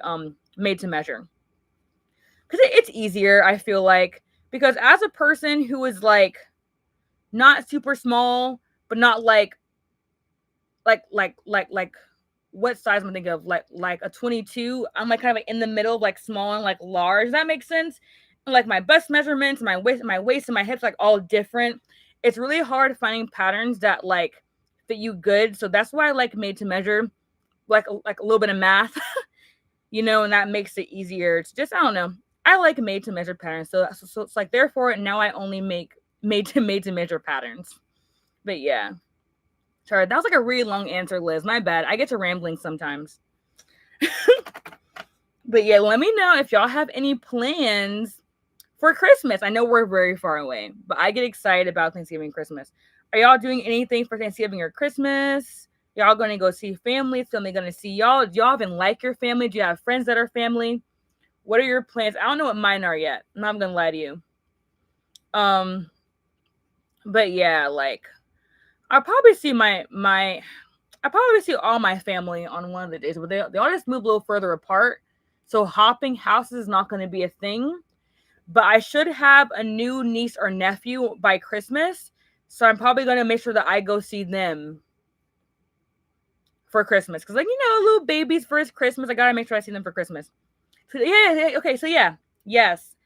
made to measure. Because it's easier, I feel like. Because as a person who is like not super small, but not like what size am I thinking of? Like a 22. I'm like kind of like in the middle, like small and like large. Does that make sense? And like my bust measurements, my waist and my hips, like all different. It's really hard finding patterns that like fit you good. So that's why I like made to measure, like a little bit of math, you know, and that makes it easier. It's just, I don't know. I like made to measure patterns. So it's like, therefore now I only make made to measure patterns. But yeah. Sorry, that was like a really long answer, Liz. My bad. I get to rambling sometimes. But yeah, let me know if y'all have any plans for Christmas. I know we're very far away, but I get excited about Thanksgiving and Christmas. Are y'all doing anything for Thanksgiving or Christmas? Y'all going to go see family? Family going to see y'all? Do y'all even like your family? Do you have friends that are family? What are your plans? I don't know what mine are yet. I'm not going to lie to you. But yeah, like, I'll probably see I probably see all my family on one of the days, but they all just move a little further apart. So hopping houses is not going to be a thing. But I should have a new niece or nephew by Christmas. So I'm probably going to make sure that I go see them for Christmas. Because, like, you know, little babies first Christmas. I got to make sure I see them for Christmas. So, yeah. Okay. So, yeah. Yes.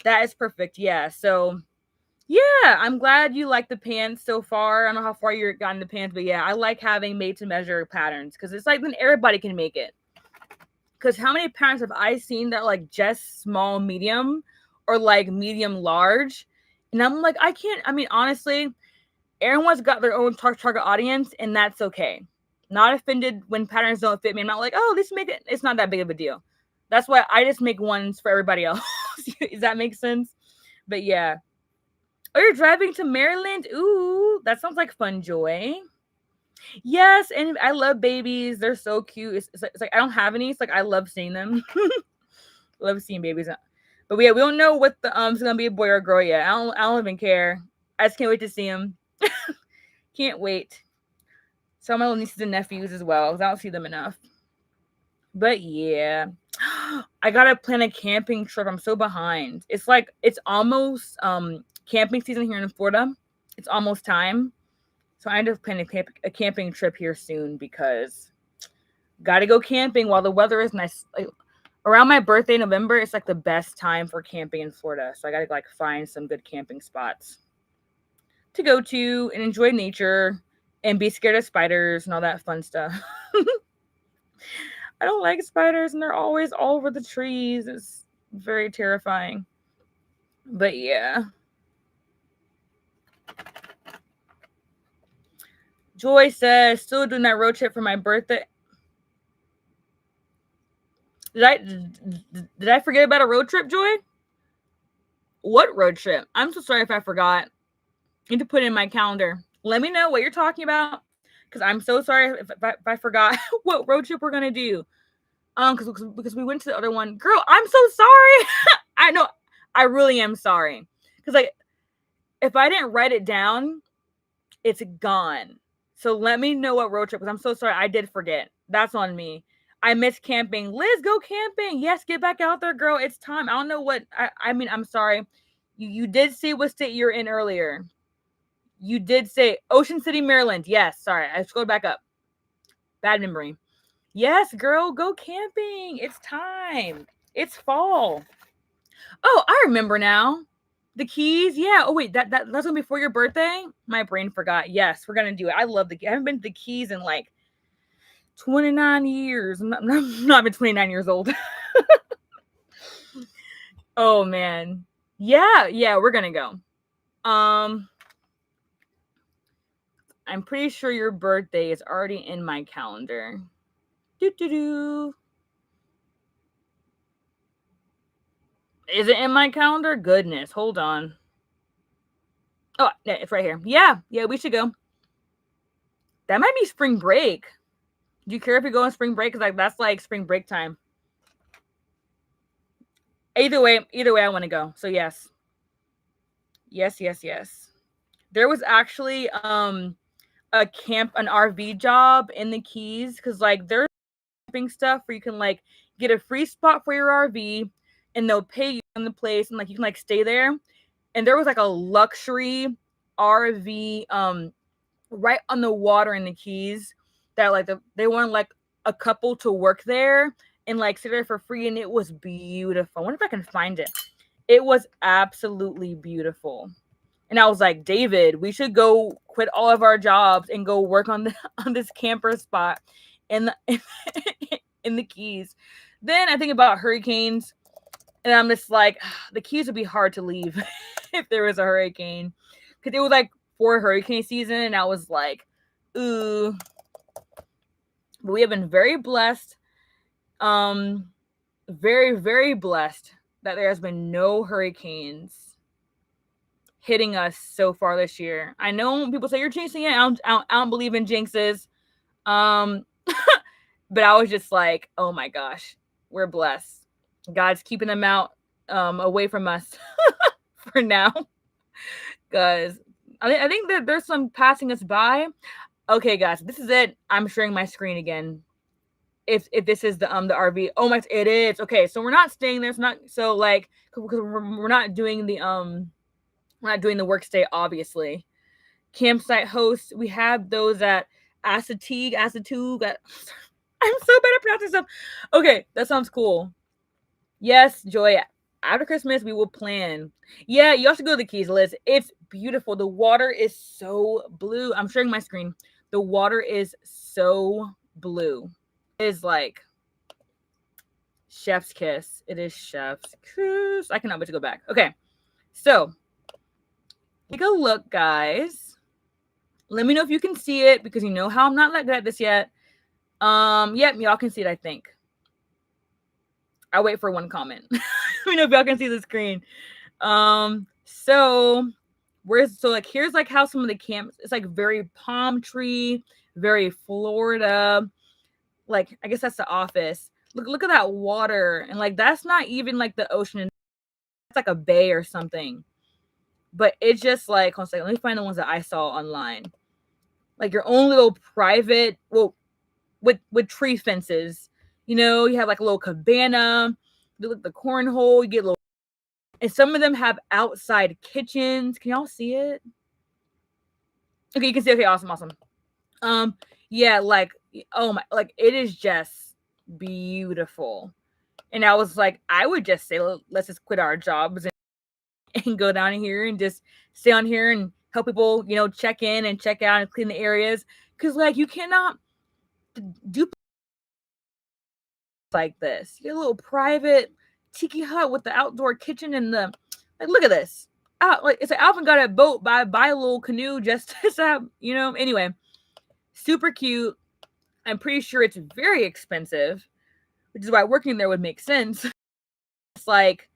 That is perfect. Yeah. So, yeah, I'm glad you like the pants so far. I don't know how far you've gotten the pants, but yeah, I like having made to measure patterns because it's like then everybody can make it. Because how many patterns have I seen that like just small, medium, or like medium, large? And I'm like, I can't. I mean, honestly, everyone's got their own target audience, and that's okay. Not offended when patterns don't fit me. I'm not like, oh, this make it. It's not that big of a deal. That's why I just make ones for everybody else. Does that make sense? But yeah. Oh, you're driving to Maryland? Ooh, that sounds like fun, Joy. Yes, and I love babies. They're so cute. It's like I don't have any. It's like I love seeing them. Love seeing babies. But yeah, we don't know what the it's gonna be, a boy or a girl yet. I don't even care. I just can't wait to see them. Can't wait. So my little nieces and nephews as well, because I don't see them enough. But yeah. I gotta plan a camping trip. I'm so behind. It's like it's almost camping season here in Florida. It's almost time. So I end up planning a camping trip here soon because gotta go camping while the weather is nice. Like, around my birthday, November, it's like the best time for camping in Florida. So I gotta like find some good camping spots to go to and enjoy nature and be scared of spiders and all that fun stuff. I don't like spiders and they're always all over the trees. It's very terrifying. But yeah. Joy says, still doing that road trip for my birthday. Did I forget about a road trip, Joy? What road trip? I'm so sorry if I forgot. I need to put it in my calendar. Let me know what you're talking about, because I'm so sorry if I forgot what road trip we're gonna do. Because we went to the other one. Girl, I'm so sorry. I know. I really am sorry. Because like, if I didn't write it down, it's gone. So let me know what road trip, because I'm so sorry. I did forget. That's on me. I miss camping. Liz, go camping. Yes, get back out there, girl. It's time. I don't know what. I mean, I'm sorry. You did say what state you're in earlier. You did say Ocean City, Maryland. Yes, sorry. I scrolled back up. Bad memory. Yes, girl, go camping. It's time. It's fall. Oh, I remember now. The Keys. Yeah. Oh, wait, that's gonna be before your birthday? My brain forgot. Yes, we're gonna do it. I love I haven't been to the Keys in like 29 years. I'm not even 29 years old. Oh man. Yeah, we're gonna go. I'm pretty sure your birthday is already in my calendar. Do. Is it in my calendar? Goodness, hold on. Oh, it's right here. Yeah, we should go. That might be spring break. Do you care if we go on spring break? Because like that's like spring break time. Either way, I want to go. So yes. There was actually a camp, an RV job in the Keys, because like there's camping stuff where you can like get a free spot for your RV and they'll pay you in the place and like you can like stay there. And there was like a luxury RV right on the water in the Keys that like they wanted like a couple to work there and like sit there for free, and it was beautiful. I wonder if I can find it. It was absolutely beautiful. And I was like, David, we should go quit all of our jobs and go work on this camper spot in the in the Keys. Then I think about hurricanes, and I'm just like, the Keys would be hard to leave if there was a hurricane, because it was like for hurricane season, and I was like, ooh. But we have been very blessed, very, very blessed that there has been no hurricanes hitting us so far this year. I know people say you're jinxing it. I don't believe in jinxes. But I was just like, oh my gosh, we're blessed. God's keeping them out away from us for now. Because I think that there's some passing us by. Okay, guys, this is it. I'm sharing my screen again. If this is the RV. Oh my, it is. Okay, so we're not staying there. It's not so like because we're not doing the we're not doing the work stay, obviously. Campsite hosts, we have those at Assateague. I'm so bad at pronouncing stuff. Okay, that sounds cool. Yes, Joy. After Christmas, we will plan. Yeah, you have to go to the Keys, Liz. It's beautiful. The water is so blue. I'm sharing my screen. The water is so blue. It is like chef's kiss. It is chef's kiss. I cannot wait to go back. Okay, so take a look, guys. Let me know if you can see it, because you know how I'm not that good at this yet. Yep, y'all can see it, I think. I'll wait for one comment. Let me know if y'all can see the screen. So like here's like how some of the camps, it's like very palm tree, very Florida. Like I guess that's the office. Look at that water, and like that's not even like the ocean. It's like a bay or something. But it's just like, hold on a second, let me find the ones that I saw online. Like your own little private, well, with tree fences. You know, you have like a little cabana, the cornhole, you get a little, and some of them have outside kitchens. Can y'all see it? Okay, you can see. Okay, awesome. Yeah, like, oh my, like it is just beautiful. And I was like, I would just say, let's just quit our jobs and go down here and just stay on here and help people, you know, check in and check out and clean the areas. Because like you cannot do like this. You get a little private tiki hut with the outdoor kitchen and the, like, look at this. Like it's an Alvin got a boat, buy a little canoe just to have, you know. Anyway, super cute. I'm pretty sure it's very expensive, which is why working there would make sense. It's like,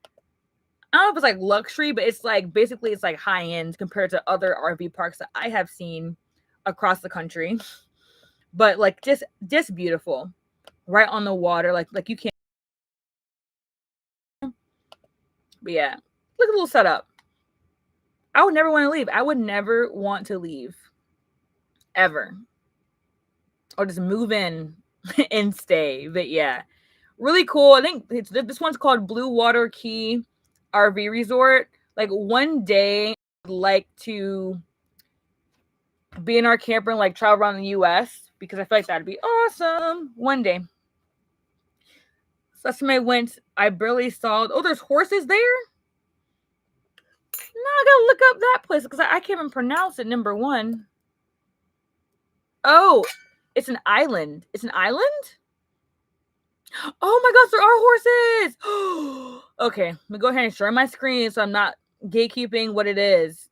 I don't know if it's like luxury, but it's like basically it's like high end compared to other RV parks that I have seen across the country. But like just beautiful, right on the water. Like you can't. But yeah, look at the little setup. I would never want to leave. I would never want to leave, ever, or just move in and stay. But yeah, really cool. I think this one's called Blue Water Key RV Resort. Like one day, I'd like to be in our camper and like travel around the U.S. because I feel like that'd be awesome one day. So somebody went. I barely saw. Oh, there's horses there. No, I gotta look up that place because I can't even pronounce it. Number one. Oh, it's an island. It's an island? Oh my gosh, there are horses. Okay, let me go ahead and share my screen so I'm not gatekeeping what it is.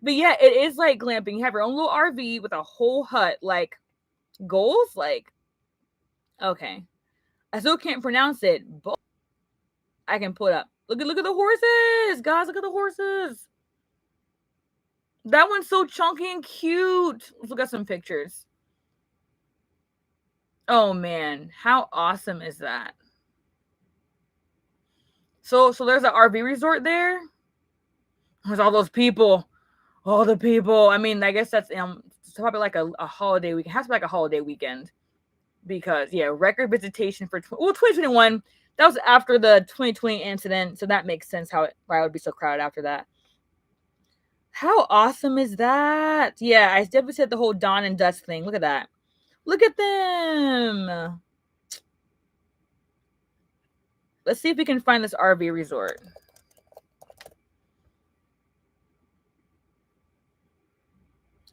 But yeah, it is like glamping. You have your own little RV with a whole hut, like goals, like Okay. I still can't pronounce it, but I can pull it up. Look at the horses, guys. Look at the horses. That one's so chunky and cute. Let's look at some pictures. Oh man, how awesome is that? So there's an RV resort there. There's all those people. All the people. I mean, I guess that's it's probably like a holiday week. It has to be like a holiday weekend. Because yeah, record visitation for 2021. That was after the 2020 incident, so that makes sense why I would be so crowded after that. How awesome is that? Yeah, I definitely said the whole dawn and dusk thing. Look at that. Look at them. Let's see if we can find this RV resort.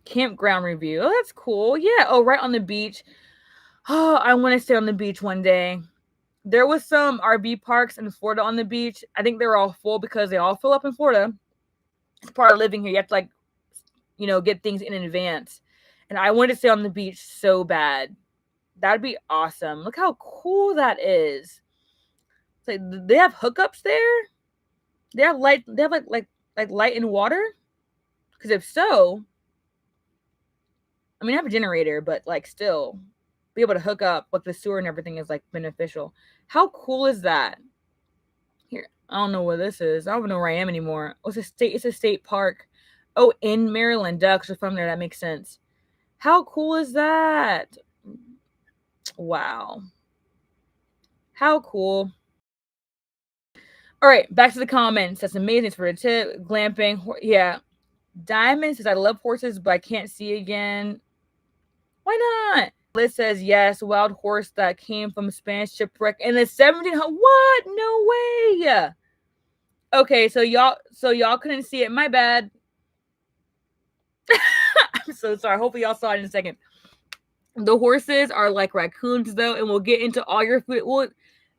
Campground review. Oh, that's cool. Yeah. Oh, right on the beach. Oh, I want to stay on the beach one day. There was some RV parks in Florida on the beach. I think they were all full because they all fill up in Florida. It's part of living here. You have to like, get things in advance. And I wanted to stay on the beach so bad. That'd be awesome. Look how cool that is. It's like, they have hookups there. They have light. They have like light and water. Because if so, I mean, I have a generator, but like still, be able to hook up with the sewer and everything is like beneficial. How cool is that? Here, I don't know where this is. I don't know where I am anymore. Oh, it's a state park. Oh, in Maryland. Ducks are from there. That makes sense. How cool is that? Wow. How cool. All right, back to the comments. That's amazing. It's for a tip. Glamping. Yeah. Diamond says, I love horses, but I can't see again. Why not? Liz says, yes, wild horse that came from Spanish shipwreck in the 1700s. What? No way. Okay, so y'all couldn't see it. My bad. I'm so sorry. Hopefully y'all saw it in a second. The horses are like raccoons, though, and we'll get into all your food. Well,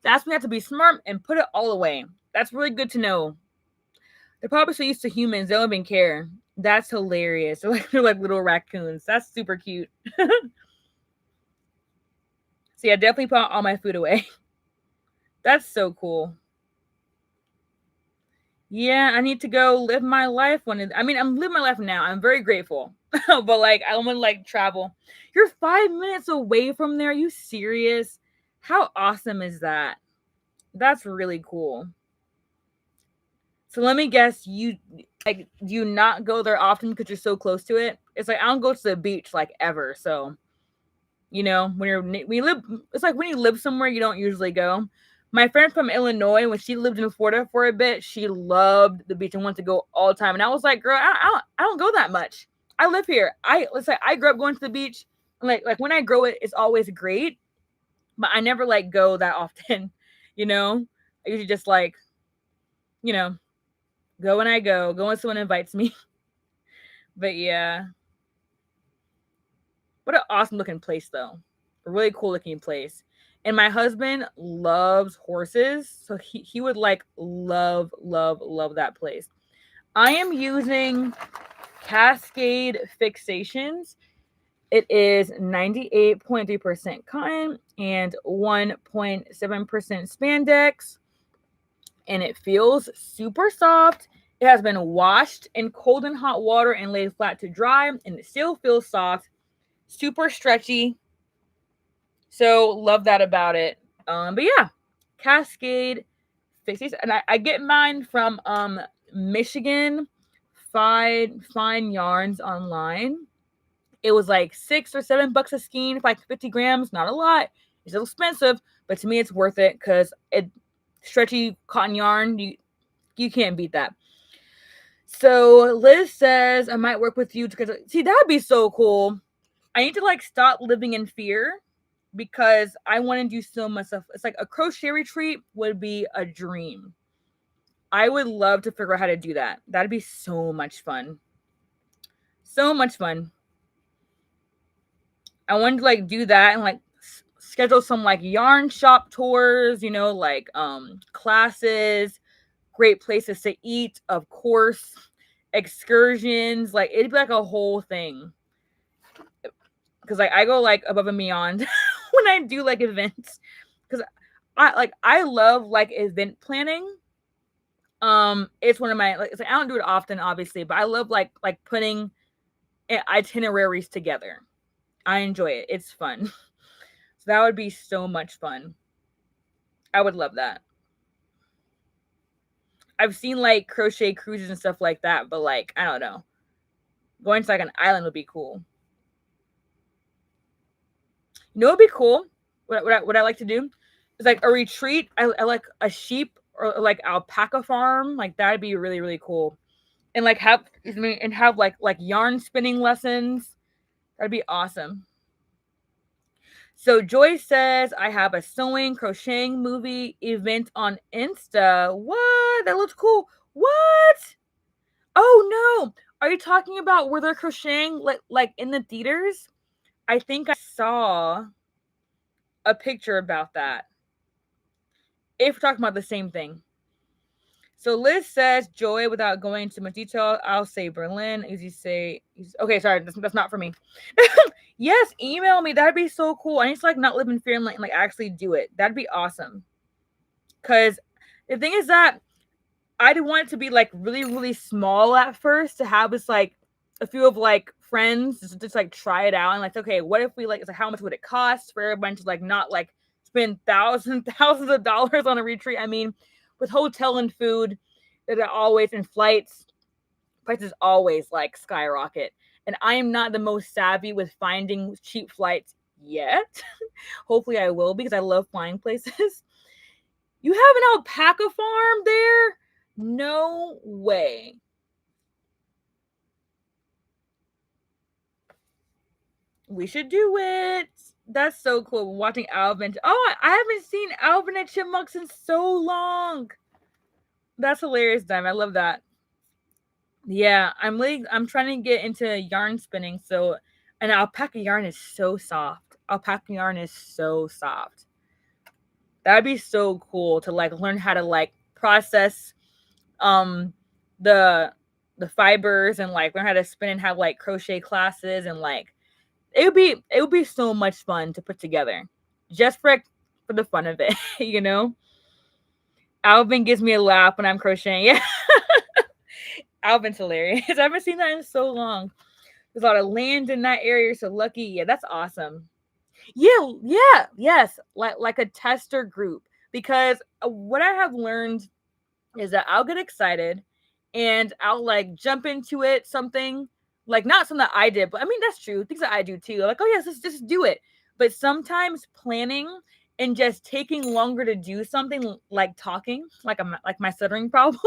that's when you have to be smart and put it all away. That's really good to know. They're probably so used to humans, they don't even care. That's hilarious. They're like little raccoons. That's super cute. So yeah, definitely put all my food away. That's so cool. Yeah, I need to go live my life I'm living my life now. I'm very grateful. But like I want to like travel. You're 5 minutes away from there. Are you serious? How awesome is that? That's really cool. So let me guess, do you not go there often because you're so close to it? It's like I don't go to the beach like ever. So, when you live, it's like when you live somewhere you don't usually go. My friend from Illinois, when she lived in Florida for a bit, she loved the beach and wanted to go all the time. And I was like, girl, I don't go that much. I live here. I grew up going to the beach. Like when I grow it, it's always great, but I never like go that often. I usually just like, go when I go when someone invites me. But yeah. What an awesome looking place though. A really cool looking place. And my husband loves horses. So he would like love that place. I am using Cascade Fixations. It is 98.3% cotton and 1.7% spandex. And it feels super soft. It has been washed in cold and hot water and laid flat to dry, and it still feels soft, super stretchy. So love that about it. But yeah, Cascade Fixations, and I get mine from Michigan Fine Yarns online. It was like $6 or $7 a skein for like 50 grams. Not a lot. It's a little expensive, but to me it's worth it because it stretchy cotton yarn. You can't beat that. So Liz says I might work with you because see that would be so cool. I need to like stop living in fear because I want to do so much stuff. It's like a crochet retreat would be a dream. I would love to figure out how to do that. That'd be so much fun. So much fun. I wanted to like do that and like schedule some like yarn shop tours, like classes, great places to eat, of course, excursions. Like it'd be like a whole thing. Because like I go like above and beyond when I do like events, because I love like event planning. It's one of my like I don't do it often, obviously, but I love like putting itineraries together. I enjoy it. It's fun. So that would be so much fun. I would love that. I've seen like crochet cruises and stuff like that, but like I don't know. Going to like an island would be cool. You know, it'd be cool. What I like to do is like a retreat. I like a sheep or like alpaca farm. Like that'd be really really cool. And like have like yarn spinning lessons. That'd be awesome. So Joy says I have a sewing crocheting movie event on Insta. What? That looks cool. What? Oh no. Are you talking about where they're crocheting like in the theaters? I think I saw a picture about that. If we're talking about the same thing. So Liz says Joy without going into much detail. I'll say Berlin. Easy say. Okay, sorry, that's not for me. Yes, email me. That'd be so cool. I need to like not live in fear and like actually do it. That'd be awesome. Cause the thing is that I didn't want it to be like really really small at first to have this like a few of like friends just like try it out and like okay, what if we like it's like how much would it cost for everyone to like not like spend thousands of dollars on a retreat? I mean, with hotel and food, that are always in flights, prices always like skyrocket. And I am not the most savvy with finding cheap flights yet. Hopefully I will because I love flying places. You have an alpaca farm there? No way. We should do it. That's so cool. Watching Alvin. Oh, I haven't seen Alvin and Chipmunks in so long. That's hilarious, Dime. I love that. Yeah, I'm trying to get into yarn spinning. So, and alpaca yarn is so soft. Alpaca yarn is so soft. That'd be so cool to like learn how to like process um the fibers and like learn how to spin and have like crochet classes and like it would be so much fun to put together just for the fun of it, you know. Alvin gives me a laugh when I'm crocheting. Yeah. Alvin's hilarious. I haven't seen that in so long. There's a lot of land in that area, so lucky. Yeah, that's awesome. Yeah, yes, like a tester group. Because what I have learned is that I'll get excited and I'll like jump into it, something like not something that I did, but I mean that's true. Things that I do too. Like, oh yes, let's just do it. But sometimes planning and just taking longer to do something like talking, like my stuttering problem,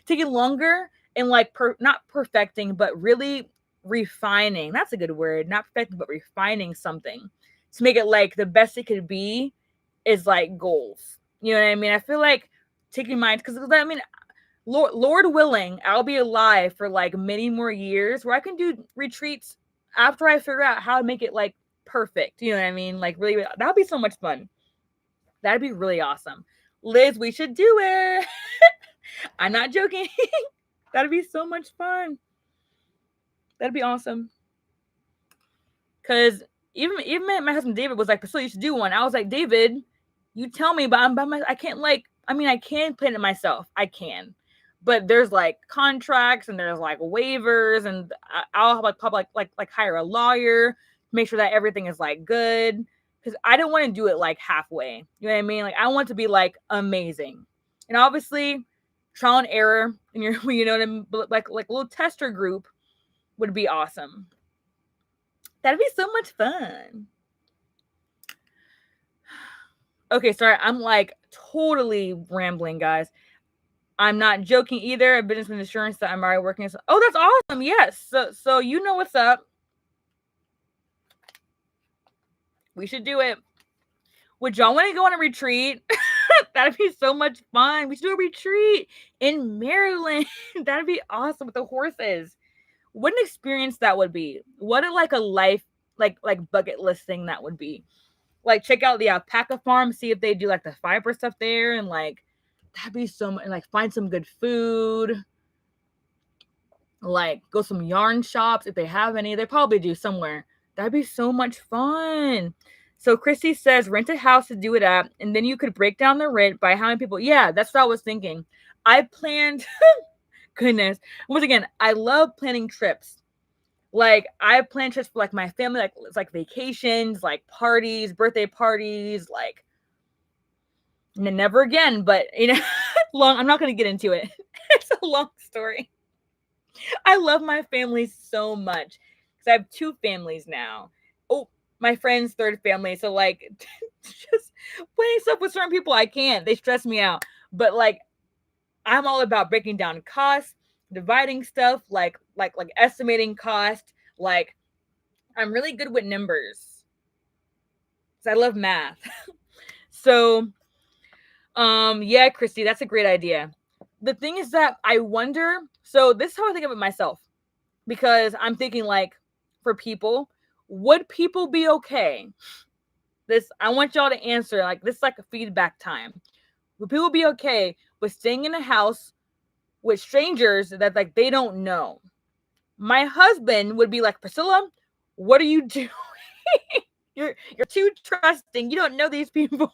taking longer and like not perfecting, but really refining. That's a good word. Not perfecting, but refining something to make it like the best it could be is like goals. You know what I mean? I feel like taking mine because I mean, Lord willing, I'll be alive for like many more years where I can do retreats after I figure out how to make it like perfect. You know what I mean? Like really, that would be so much fun. That'd be really awesome. Liz, we should do it. I'm not joking. That'd be so much fun. That'd be awesome. Cause even my husband David was like, Priscilla, you should do one. I was like, David, you tell me, but I can't like. I mean, I can plan it myself. I can, but there's like contracts and there's like waivers, and I'll like probably like hire a lawyer, make sure that everything is like good. Because I don't want to do it like halfway. You know what I mean? Like I want to be like amazing, and obviously trial and error, and you know what I mean. But like a little tester group would be awesome. That'd be so much fun. Okay, sorry, I'm like totally rambling, guys. I'm not joking either. A business and insurance that I'm already working. Oh, that's awesome. Yes. So you know what's up. We should do it. Would y'all want to go on a retreat? That'd be so much fun. We should do a retreat in Maryland. That'd be awesome with the horses. What an experience that would be. What a like a life like bucket list thing that would be. Like check out the alpaca farm, see if they do like the fiber stuff there, and like that'd be so much. Like find some good food. Like go some yarn shops if they have any. They probably do somewhere. That'd be so much fun. So Christy says rent a house to do it at, and then you could break down the rent by how many people. Yeah, that's what I was thinking. I planned. Goodness, once again, I love planning trips. Like I plan trips for like my family, like it's like vacations, like parties, birthday parties, like never again. But long. I'm not gonna get into it. It's a long story. I love my family so much because I have two families now. Oh, my friend's third family. So like, just playing stuff with certain people, I can't. They stress me out. But like, I'm all about breaking down costs, dividing stuff, like estimating cost. Like, I'm really good with numbers because I love math. So, yeah, Christy, that's a great idea. The thing is that I wonder. So this is how I think of it myself. Because I'm thinking like for people, would people be okay? This I want y'all to answer like this is like a feedback time. Would people be okay with staying in a house with strangers that like they don't know? My husband would be like, Priscilla, what are you doing? you're too trusting. You don't know these people.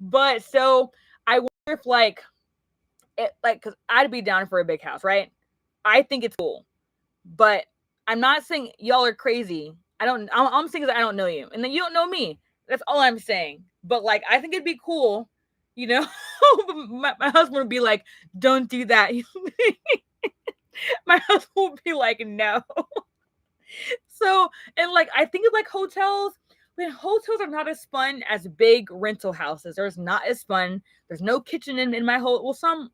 But so I wonder if like it like because I'd be down for a big house, right? I think it's cool. But I'm not saying y'all are crazy. I'm saying is I don't know you. And then you don't know me. That's all I'm saying. But like, I think it'd be cool, you know? my husband would be like, don't do that. My husband would be like, no. So, and like, I think of like hotels. When hotels are not as fun as big rental houses. There's not as fun. There's no kitchen in my hotel. Well, some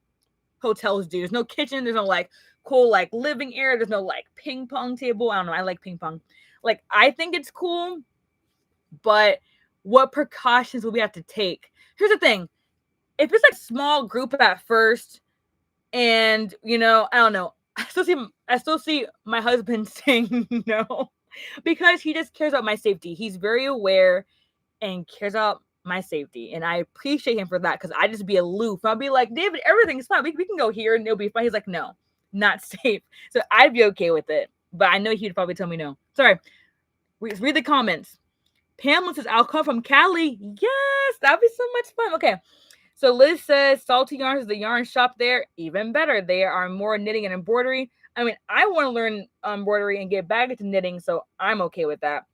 hotels do. There's no kitchen. There's no like cool like living area. There's no like ping pong table. I don't know. I like ping pong. Like I think it's cool, but what precautions will we have to take? Here's the thing. If it's like small group at first, and I don't know. I still see my husband saying no because he just cares about my safety. He's very aware and cares about my safety. And I appreciate him for that because I just be aloof. I'll be like, David, everything's fine. We can go here and it'll be fine. He's like, no, not safe. So I'd be okay with it. But I know he'd probably tell me no. Sorry. Read the comments. Pamela says, I'll come from Cali. Yes, that'd be so much fun. Okay. So Liz says, Salty Yarns is the yarn shop there. Even better. There are more knitting and embroidery. I mean, I want to learn embroidery and get back into knitting, so I'm okay with that.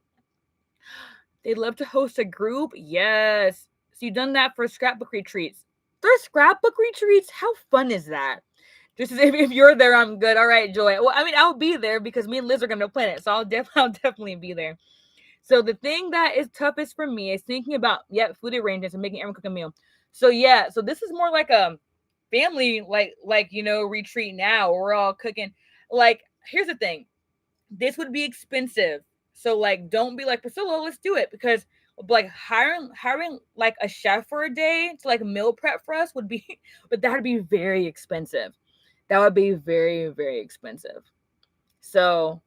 They'd love to host a group. Yes. So you've done that for scrapbook retreats. There's scrapbook retreats? How fun is that? Just as if you're there, I'm good. All right, Joy. Well, I mean, I'll be there because me and Liz are going to plan it. So I'll definitely be there. So the thing that is toughest for me is thinking about, food arrangements and making everyone cook a meal. So yeah, so this is more like a family, retreat now. We're all cooking. Like, here's the thing. This would be expensive. So like, don't be like, Priscilla, let's do it. Because like hiring like a chef for a day to like meal prep for us would be, but that would be very expensive. That would be very, very expensive. So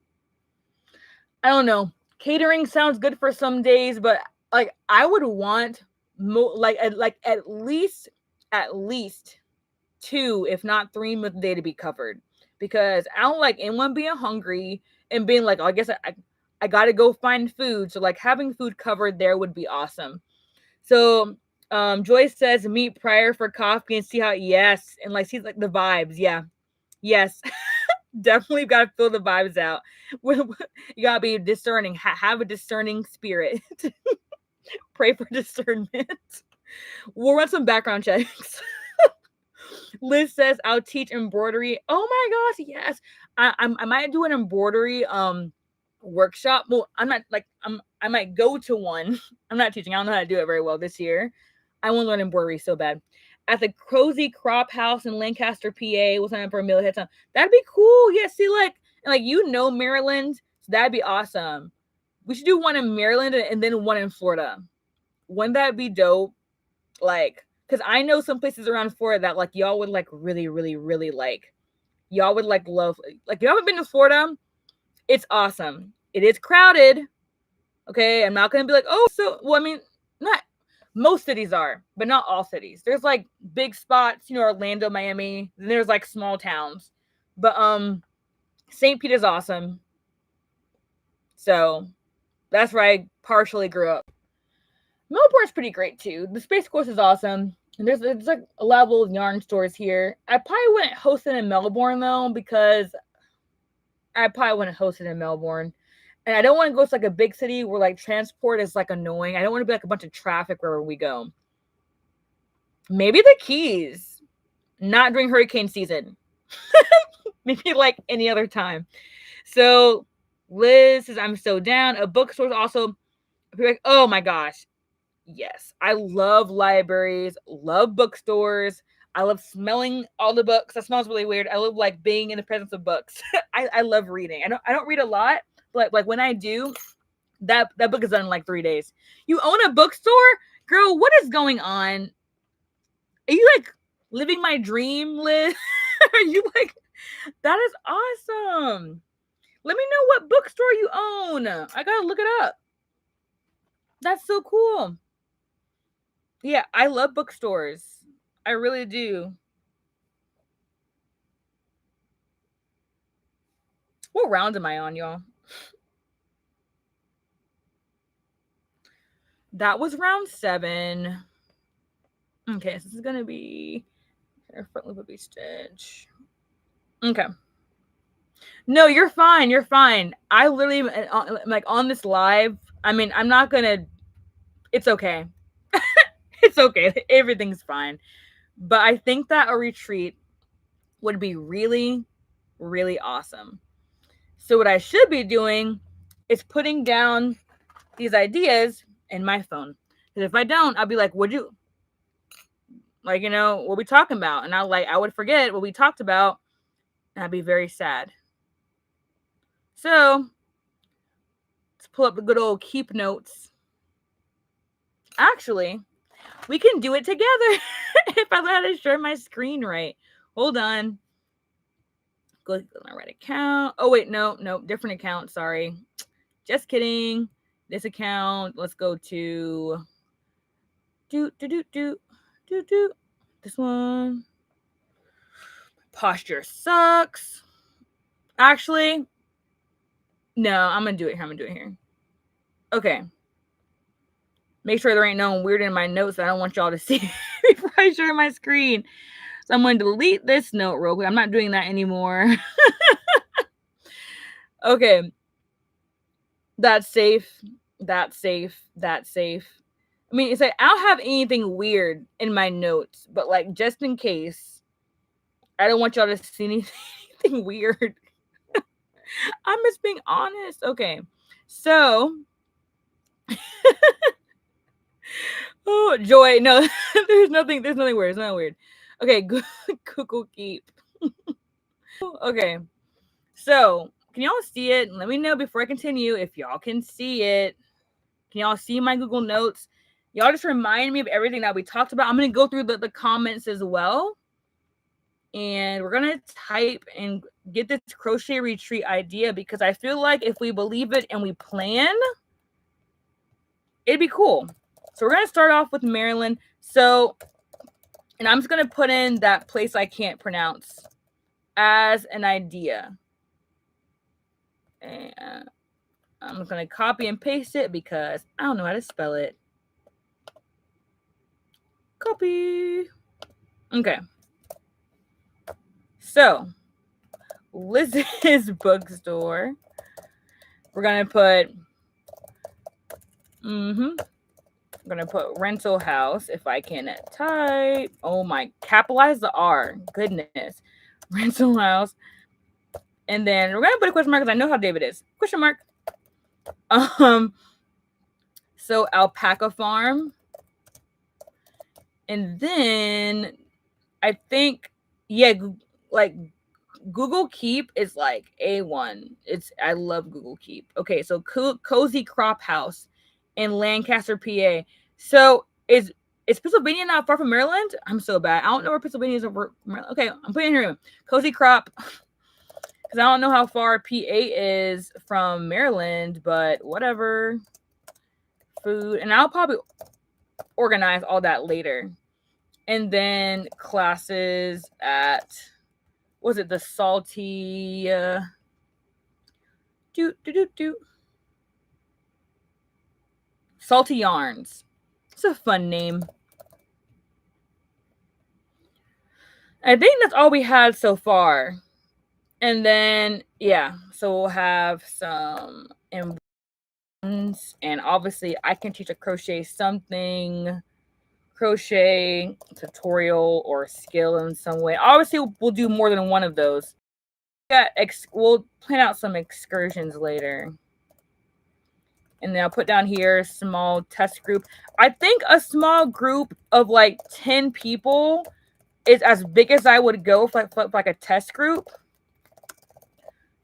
I don't know. Catering sounds good for some days, but like I would want at least 2, if not 3 meals a day to be covered, because I don't like anyone being hungry and being like, oh, I guess I got to go find food. So like having food covered there would be awesome. So Joyce says meet prior for coffee and see how. Yes, and like see like the vibes. Yeah, yes. Definitely got to feel the vibes out. You got to be discerning. Have a discerning spirit. Pray for discernment. We'll run some background checks. Liz says, I'll teach embroidery. Oh my gosh, yes. I might do an embroidery workshop. Well, I might go to one. I'm not teaching. I don't know how to do it very well this year. I want to learn embroidery so bad. At the Cozy Crop House in Lancaster, PA, we'll sign up for a meal ahead of time. That'd be cool. Yeah, see, like Maryland. So that'd be awesome. We should do one in Maryland and then one in Florida. Wouldn't that be dope? Like, because I know some places around Florida that like y'all would like really, really, really like. Y'all would like love. Like, if you haven't been to Florida, it's awesome. It is crowded. Okay, I'm not gonna be like, oh, so well. I mean, not most cities are, but not all cities. There's like big spots, Orlando, Miami. Then there's like small towns. But St. Peter's awesome. So That's where I partially grew up. Melbourne's pretty great too. The Space Coast is awesome. And there's like a lot of little yarn stores here. I probably wouldn't host it in Melbourne though, because I probably wouldn't host it in Melbourne. And I don't want to go to like a big city where like transport is like annoying. I don't want to be like a bunch of traffic wherever we go. Maybe the Keys, not during hurricane season. Maybe like any other time. So Liz says, I'm so down. A bookstore is also, like, oh my gosh. Yes. I love libraries, love bookstores. I love smelling all the books. That smells really weird. I love like being in the presence of books. I love reading. I don't read a lot, but like when I do, that book is done in like 3 days. You own a bookstore? Girl, what is going on? Are you like living my dream, Liz? Are you like, that is awesome. Let me know what bookstore you own. I gotta look it up. That's so cool. Yeah, I love bookstores. I really do. What round am I on, y'all? That was round 7. Okay, so this is gonna be front loop would stitch. Okay. No, you're fine. You're fine. I literally like on this live. I mean, I'm not gonna. It's okay. It's okay. Everything's fine. But I think that a retreat would be really, really awesome. So what I should be doing is putting down these ideas in my phone. Because if I don't, I'll be like, would you, like, you know, what we talking about? And I would forget what we talked about, and I'd be very sad. So let's pull up the good old keep notes. Actually, we can do it together if I learn how to share my screen right. Hold on. Go to my right account. Oh, wait, no, different account. Sorry. Just kidding. This account. Let's go to this one. Posture sucks. Actually, no, I'm gonna do it here. Okay. Make sure there ain't no weird in my notes that I don't want y'all to see before I share my screen. So I'm going to delete this note real quick. I'm not doing that anymore. Okay. That's safe. That's safe. That's safe. I mean, it's like I don't have anything weird in my notes, but like just in case, I don't want y'all to see anything weird. I'm just being honest. Okay. So oh, Joy. No, there's nothing weird. It's not weird. Okay, Google Keep. Okay. So, can y'all see it? Let me know before I continue if y'all can see it. Can y'all see my Google Notes? Y'all just remind me of everything that we talked about. I'm going to go through the comments as well. And we're going to type and get this crochet retreat idea, because I feel like if we believe it and we plan, it'd be cool. So we're going to start off with Maryland. So, and I'm just going to put in that place I can't pronounce as an idea. And I'm just going to copy and paste it because I don't know how to spell it. Copy. Okay. So, Liz's bookstore. We're going to put, we're going to put rental house if I can type. Oh my, capitalize the R. Goodness. Rental house. And then we're going to put a question mark because I know how David is. Question mark. So alpaca farm. And then I think, yeah, like Google Keep is like A1. I love Google Keep. Okay, so Cozy Crop House in Lancaster, PA. So is Pennsylvania not far from Maryland? I'm so bad. I don't know where Pennsylvania is over Maryland. Okay, I'm putting it here. Cozy Crop, because I don't know how far PA is from Maryland, but whatever. Food, and I'll probably organize all that later. And then classes at, was it the salty Salty Yarns. It's a fun name. I think that's all we had so far. And then, yeah, so we'll have some emblems, and obviously I can teach a crochet something, crochet tutorial or skill in some way. Obviously, we'll do more than one of those. We'll plan out some excursions later. And then I'll put down here small test group. I think a small group of like 10 people is as big as I would go for like a test group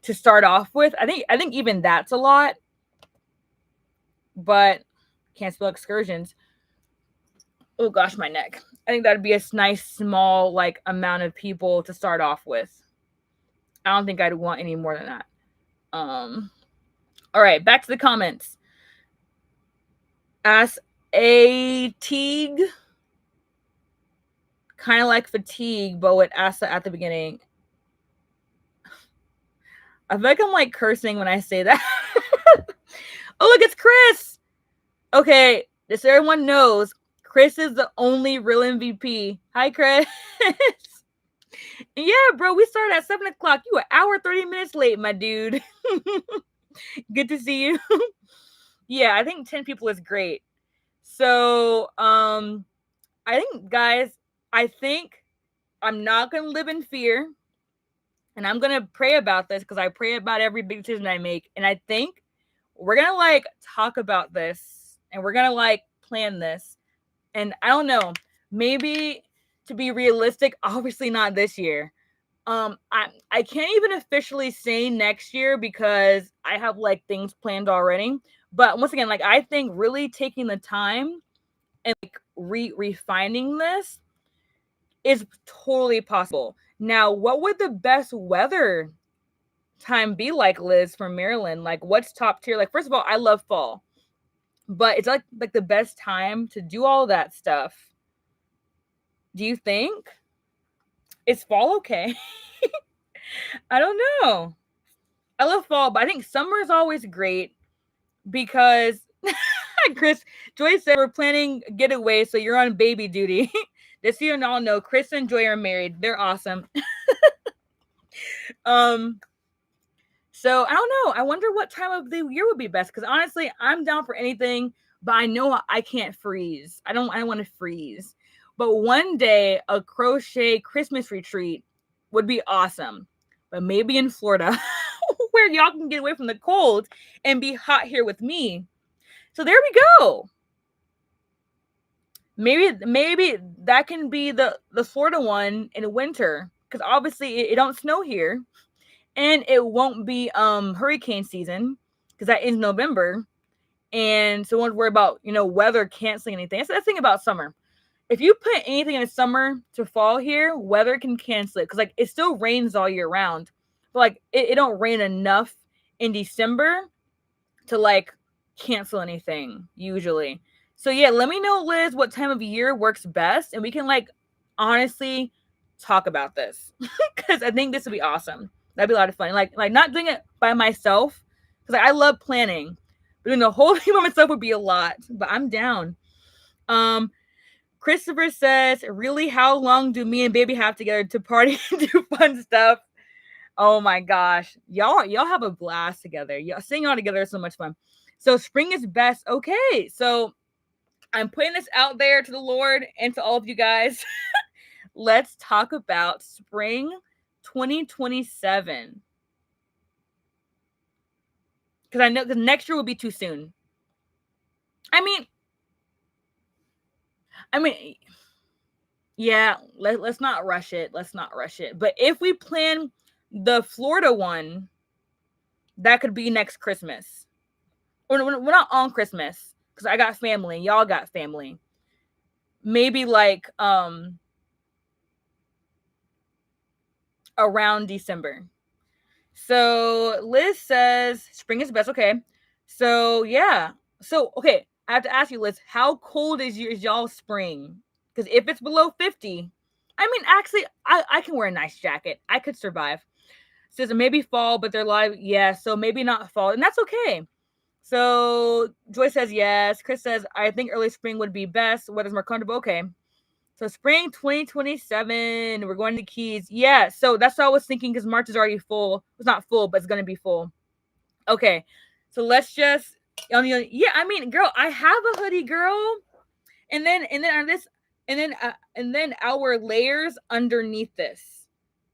to start off with. I think even that's a lot, but can't spell excursions. Oh gosh, my neck. I think that'd be a nice small like amount of people to start off with. I don't think I'd want any more than that. All right, back to the comments. As a Teague, kind of like fatigue, but with Asa at the beginning. I feel like I'm like cursing when I say that. Oh, look, it's Chris. Okay, just so everyone knows, Chris is the only real MVP. Hi, Chris. Yeah, bro, we started at 7 o'clock. You an hour, 30 minutes late, my dude. Good to see you. Yeah, I think 10 people is great. So, I think, guys, I think I'm not going to live in fear. And I'm going to pray about this because I pray about every big decision I make. And I think we're going to like talk about this and we're going to like plan this. And I don't know, maybe to be realistic, obviously not this year. I can't even officially say next year because I have like things planned already. But once again, like I think really taking the time and like refining this is totally possible. Now, what would the best weather time be like, Liz, from Maryland? Like, what's top tier? Like, first of all, I love fall, but it's like the best time to do all that stuff. Do you think? Is fall okay? I don't know. I love fall, but I think summer is always great because Chris, Joy said we're planning a getaway, so you're on baby duty. Just so you all know, Chris and Joy are married. They're awesome. So I don't know. I wonder what time of the year would be best because honestly, I'm down for anything, but I know I can't freeze. I don't want to freeze. But one day a crochet Christmas retreat would be awesome. But maybe in Florida where y'all can get away from the cold and be hot here with me. So there we go. Maybe that can be the Florida one in winter because obviously it don't snow here. And it won't be hurricane season because that ends November. And so won't worry about, weather canceling anything. That's the thing about summer. If you put anything in the summer to fall here, weather can cancel it. Because like it still rains all year round. But like it don't rain enough in December to like cancel anything usually. So yeah, let me know, Liz, what time of year works best. And we can like honestly talk about this. Because I think this would be awesome. That'd be a lot of fun. Like not doing it by myself because like, I love planning. But doing the whole thing by myself would be a lot. But I'm down. Christopher says, really, how long do me and baby have together to party and do fun stuff? Oh my gosh. Y'all have a blast together. Y'all sing all together is so much fun. So spring is best. Okay. So I'm putting this out there to the Lord and to all of you guys. Let's talk about spring 2027. Because I know next year will be too soon. I mean, yeah, let's not rush it. Let's not rush it. But if we plan the Florida one, that could be next Christmas. Or we're not on Christmas because I got family. Y'all got family. Maybe like around December. So Liz says spring is best. Okay. So yeah. So okay, I have to ask you, Liz, how cold is y'all spring? Because if it's below 50, I mean, actually, I can wear a nice jacket. I could survive. Says maybe fall, but they're live. Yeah, so maybe not fall, and that's okay. So Joy says yes. Chris says, I think early spring would be best. Weather's more comfortable. Okay. So spring 2027, we're going to Keys. Yeah, so that's what I was thinking because March is already full. It's not full, but it's going to be full. Okay, so let's just, yeah, I mean, girl, I have a hoodie, girl. And then on this, and then our layers underneath this.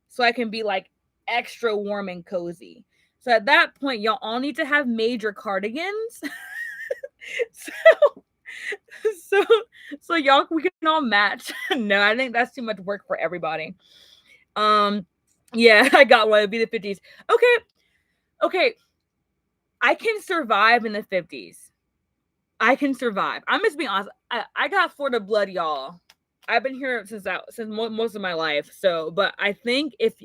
So I can be like extra warm and cozy. So at that point, y'all all need to have major cardigans. so so y'all, we can all match. No, I think that's too much work for everybody. Yeah, I got one. It'd be the 50s. Okay, I can survive in the 50s. I can survive. I'm just being honest. I got Florida blood, y'all. I've been here since most of my life. So, but I think if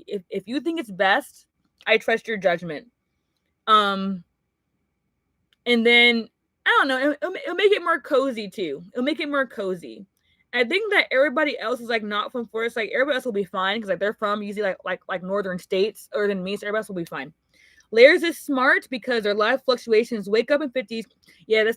you think it's best, I trust your judgment. And then I don't know. It'll make it more cozy too. It'll make it more cozy. I think that everybody else is like not from Florida. So like everybody else will be fine because like they're from usually like northern states other than me. So everybody else will be fine. Layers is smart because there are a lot of fluctuations. Wake up in 50s. Yeah,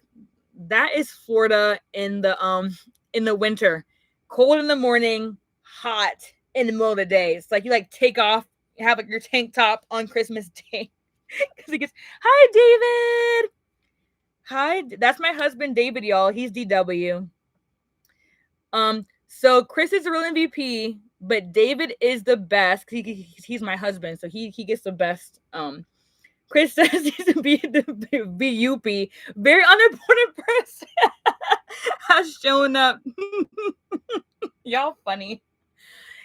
that is Florida in the winter. Cold in the morning, hot in the middle of the day. It's like you like take off, have like your tank top on Christmas Day. Because he gets, hi David. Hi, that's my husband David, y'all. He's DW. So Chris is the real MVP, but David is the best. He's my husband, so he gets the best. Chris says he's a BUP, very unimportant person. Has shown up. Y'all funny.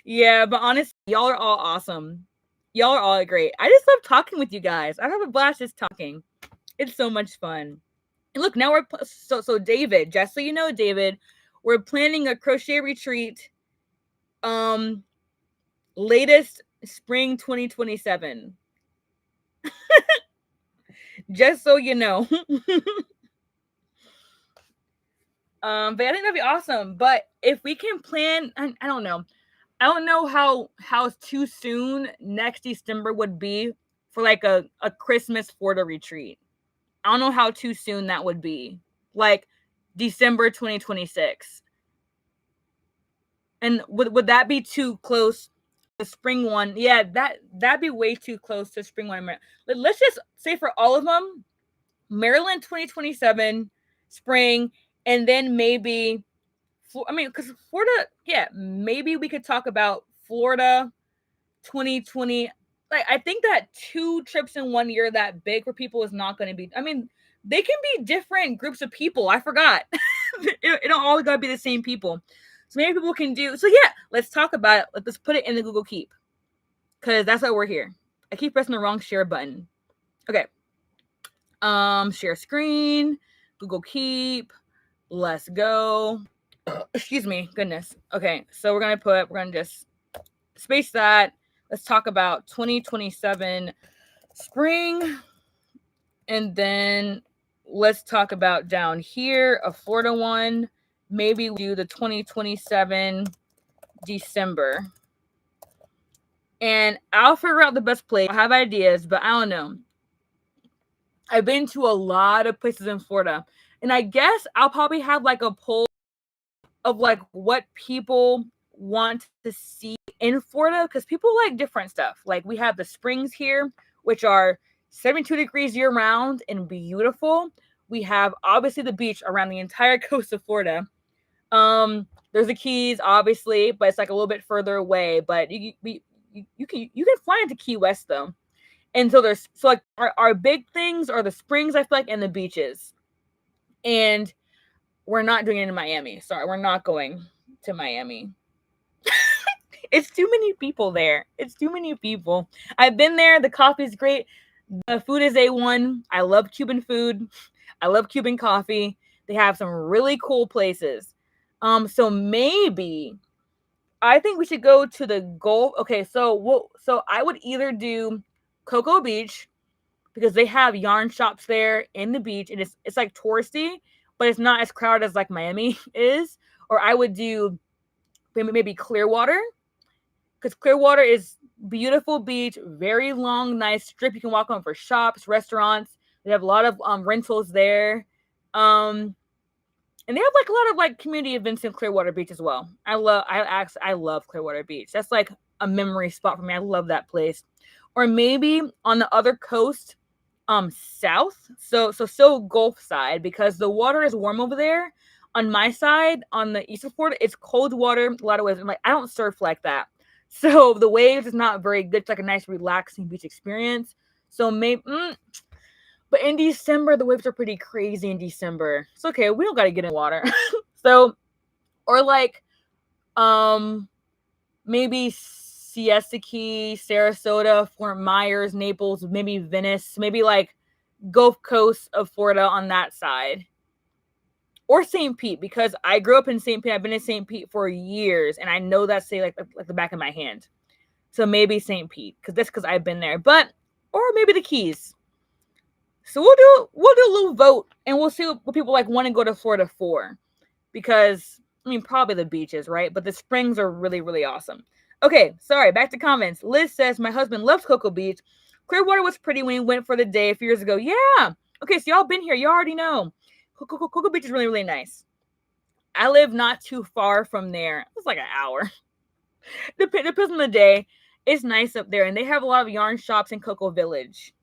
Yeah, but honestly, y'all are all awesome. Y'all are all great. I just love talking with you guys. I have a blast just talking. It's so much fun. And look, now we're so David, just so you know, David, we're planning a crochet retreat. Latest spring 2027. Just so you know. But I think that'd be awesome. But if we can plan, I don't know. I don't know how too soon next December would be for like a Christmas Florida retreat. I don't know how too soon that would be. Like December 2026. And would that be too close to spring one? Yeah, that'd be way too close to spring one. Let's just say for all of them, Maryland 2027 spring, and then maybe because Florida, yeah, maybe we could talk about Florida 2020. Like, I think that 2 trips in 1 year that big for people is not going to be. I mean, they can be different groups of people. I forgot. it don't always got to be the same people. So maybe people can do. So yeah, let's talk about it. Let's put it in the Google Keep because that's why we're here. I keep pressing the wrong share button. Okay. Share screen, Google Keep. Let's go. Excuse me, goodness. Okay, so we're gonna just space that. Let's talk about 2027 spring, and then let's talk about down here a Florida one. Maybe we do the 2027 December, and I'll figure out the best place. I have ideas, but I don't know. I've been to a lot of places in Florida, and I guess I'll probably have like a poll of like what people want to see in Florida because people like different stuff. Like we have the springs here, which are 72 degrees year round and beautiful. We have obviously the beach around the entire coast of Florida. There's the Keys, obviously, but it's like a little bit further away. But you can fly into Key West though. And so like our big things are the springs, I feel like, and the beaches. And we're not doing it in Miami. Sorry, we're not going to Miami. It's too many people there. It's too many people. I've been there. The coffee's great. The food is A1. I love Cuban food. I love Cuban coffee. They have some really cool places. So maybe I think we should go to the Gulf. Okay, so I would either do Cocoa Beach because they have yarn shops there in the beach, and it's like touristy, but it's not as crowded as like Miami is. Or I would do maybe Clearwater because Clearwater is beautiful beach, very long, nice strip you can walk on for shops, restaurants, They have a lot of rentals there. And they have like a lot of like community events in Clearwater Beach as well. I love Clearwater Beach. That's like a memory spot for me. I love that place. Or maybe on the other coast, south. So Gulf side, because the water is warm over there. On my side, on the eastern Florida, it's cold water, a lot of waves. I'm like, I don't surf like that. So the waves is not very good. It's like a nice relaxing beach experience. So maybe but in December, the waves are pretty crazy in December. It's okay. We don't got to get in water. So, or like, maybe Siesta Key, Sarasota, Fort Myers, Naples, maybe Venice, maybe like Gulf Coast of Florida on that side. Or St. Pete, because I grew up in St. Pete. I've been in St. Pete for years, and I know that city like the back of my hand. So maybe St. Pete, because I've been there. But, or maybe the Keys. So we'll do a little vote, and we'll see what people like want to go to Florida for, because I mean probably the beaches, right? But the springs are really, really awesome. Okay, sorry, back to comments. Liz says my husband loves Cocoa Beach. Clearwater was pretty when we went for the day a few years ago. Yeah. Okay, so y'all been here. You already know. Cocoa Beach is really, really nice. I live not too far from there. It's like an hour. Depends on the day. It's nice up there, and they have a lot of yarn shops in Cocoa Village.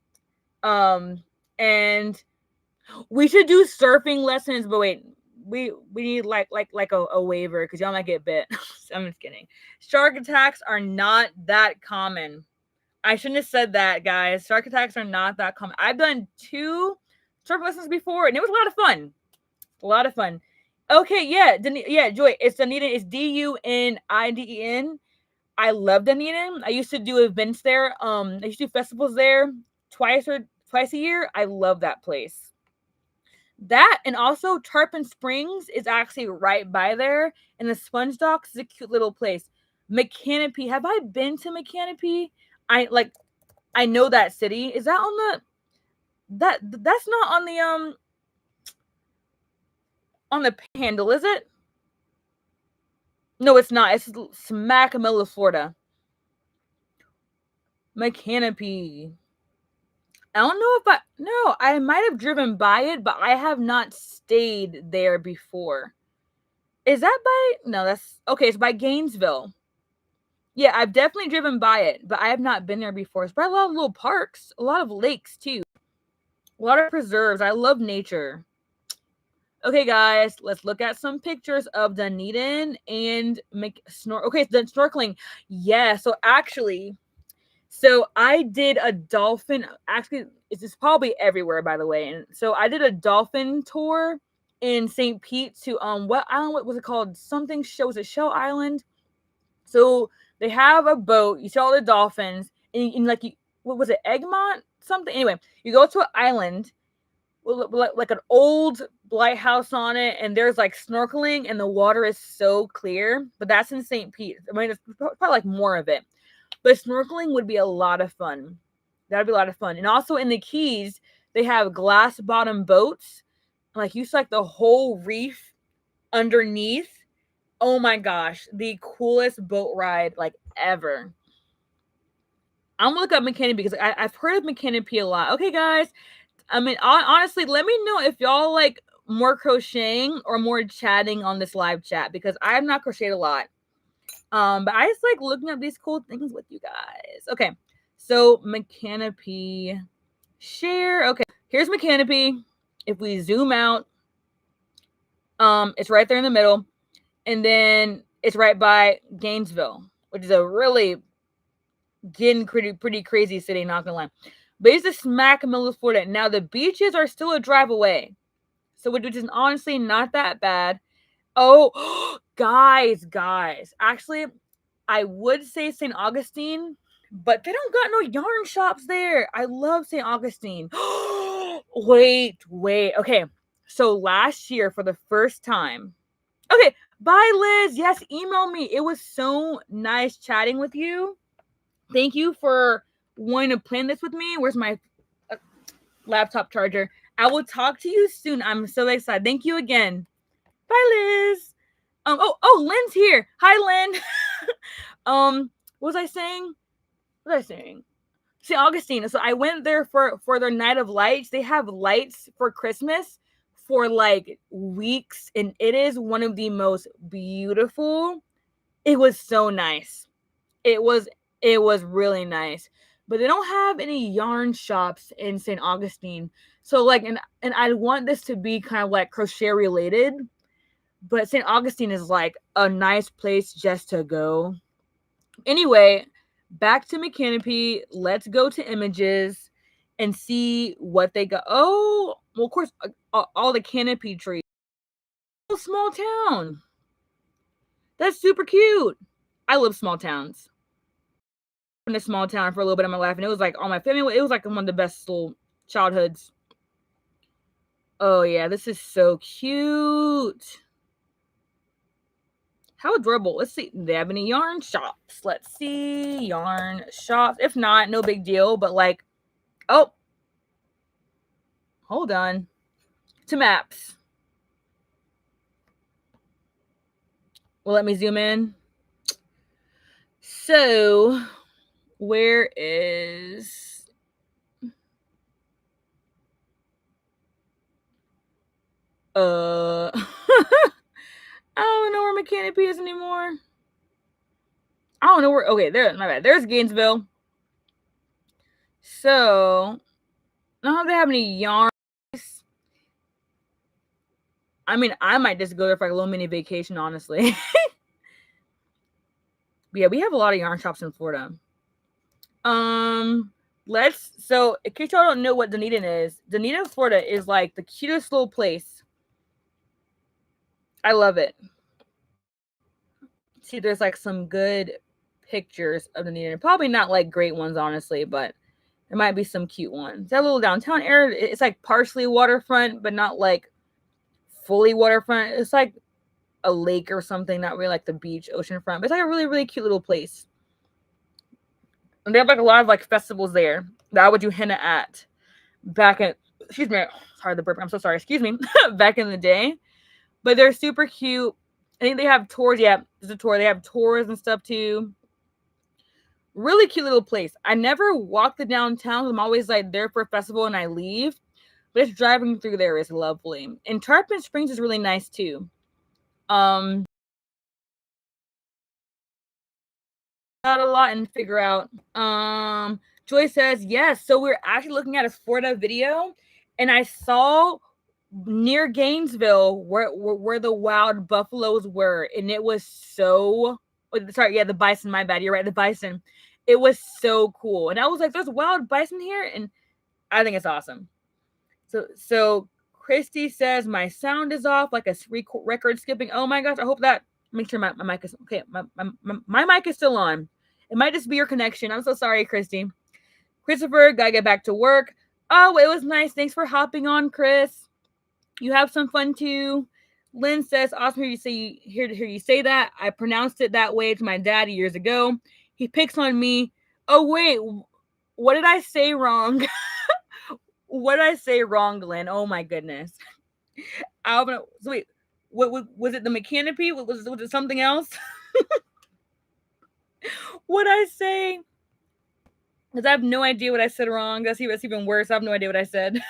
And we should do surfing lessons, but wait, we need like a waiver because y'all might get bit. I'm just kidding. Shark attacks are not that common. I shouldn't have said that, guys. Shark attacks are not that common. I've done 2 surf lessons before, and it was a lot of fun. A lot of fun. Okay, yeah, Joy. It's Dunedin. It's Duniden. I love Dunedin. I used to do events there. I used to do festivals there twice a year. I love that place. That, and also Tarpon Springs is actually right by there, and the Sponge Docks is a cute little place. McCanopy. Have I been to McCanopy? I know that city. Is that on that's not on the Panhandle, is it? No, it's not. It's smack in the middle of Florida. McCanopy. I don't know if I might have driven by it, but I have not stayed there before. Is that no, that's okay. It's by Gainesville. Yeah, I've definitely driven by it, but I have not been there before. It's by a lot of little parks, a lot of lakes too, a lot of preserves. I love nature. Okay, guys, let's look at some pictures of Dunedin and okay, the snorkeling. Yeah, so I did a dolphin. Actually, it's probably everywhere, by the way. And so I did a dolphin tour in St. Pete to what island? What was it called? Something show. Was it Shell Island? So they have a boat. You see all the dolphins, and like what was it? Egmont? Something. Anyway, you go to an island with like an old lighthouse on it, and there's like snorkeling, and the water is so clear. But that's in St. Pete. I mean, it's probably like more of it. But snorkeling would be a lot of fun. That would be a lot of fun. And also in the Keys, they have glass bottom boats. Like you see like the whole reef underneath. Oh my gosh. The coolest boat ride like ever. I'm gonna look up McKinney because I've heard of McKinney a lot. Okay, guys. I mean, honestly, let me know if y'all like more crocheting or more chatting on this live chat, because I have not crocheted a lot. But I just like looking up these cool things with you guys. Okay, so McCanopy share. Okay, here's McCanopy. If we zoom out, it's right there in the middle, and then it's right by Gainesville, which is a really getting pretty crazy city. Not gonna lie, but it's the smack in the middle of Florida. Now the beaches are still a drive away, so which is honestly not that bad. Oh, guys. Actually, I would say St. Augustine, but they don't got no yarn shops there. I love St. Augustine. Wait. Okay. So last year, for the first time. Okay. Bye, Liz. Yes, email me. It was so nice chatting with you. Thank you for wanting to plan this with me. Where's my laptop charger? I will talk to you soon. I'm so excited. Thank you again. Bye, Liz. Lynn's here. Hi, Lynn. What was I saying? St. Augustine. So I went there for their night of lights. They have lights for Christmas for like weeks, and it is one of the most beautiful. It was so nice. It was really nice. But they don't have any yarn shops in St. Augustine. So like and I want this to be kind of like crochet related, but St. Augustine is like a nice place just to go. Anyway, back to Mechanipe. Let's go to images and see what they got. Oh, well, of course, all the canopy trees. Oh, small town. That's super cute. I love small towns. In a small town for a little bit of my life, and it was like all my family. It was like one of the best little childhoods. Oh yeah, this is so cute. How adorable. Let's see. Do they have any yarn shops? Let's see. Yarn shops. If not, no big deal. But like, oh, hold on. To maps. Well, let me zoom in. So, where is... I don't know where Mechanipe is anymore. I don't know where... Okay, there. My bad. There's Gainesville. So, I don't know if they have any yarn. I mean, I might just go there for like a little mini vacation, honestly. But yeah, we have a lot of yarn shops in Florida. So in case y'all don't know what Dunedin is, Dunedin, Florida is like the cutest little place. I love it. See, there's like some good pictures of Dunedin. Probably not like great ones, honestly, but there might be some cute ones. That little downtown area, it's like partially waterfront, but not like fully waterfront. It's like a lake or something, not really like the beach, oceanfront. But it's like a really, really cute little place. And they have like a lot of like festivals there that I would do henna at back in, excuse me, sorry, the burp. I'm so sorry. Excuse me. Back in the day. But they're super cute. I think they have tours. Yeah, there's a tour. They have tours and stuff too. Really cute little place. I never walk the downtown. I'm always like there for a festival and I leave. But just driving through there is lovely. And Tarpon Springs is really nice too. Got a lot and figure out. Joy says yes. So we're actually looking at a Florida video, and I saw near Gainesville where the wild buffaloes were, and it was so... Sorry, yeah, the bison. My bad. You're right, the bison. It was so cool, and I was like, "There's wild bison here," and I think it's awesome. So Christy says my sound is off, like a record skipping. Oh my gosh! I hope that... Make sure my mic is okay. My mic is still on. It might just be your connection. I'm so sorry, Christy. Christopher, gotta get back to work. Oh, it was nice. Thanks for hopping on, Chris. You have some fun too. Lynn says, awesome to hear you say that. I pronounced it that way to my dad years ago. He picks on me. Oh, wait. What did I say wrong? What did I say wrong, Lynn? Oh, my goodness. So wait, what was it? The Mechanipe? Was it something else? What did I say? Because I have no idea what I said wrong. That's even worse. I have no idea what I said.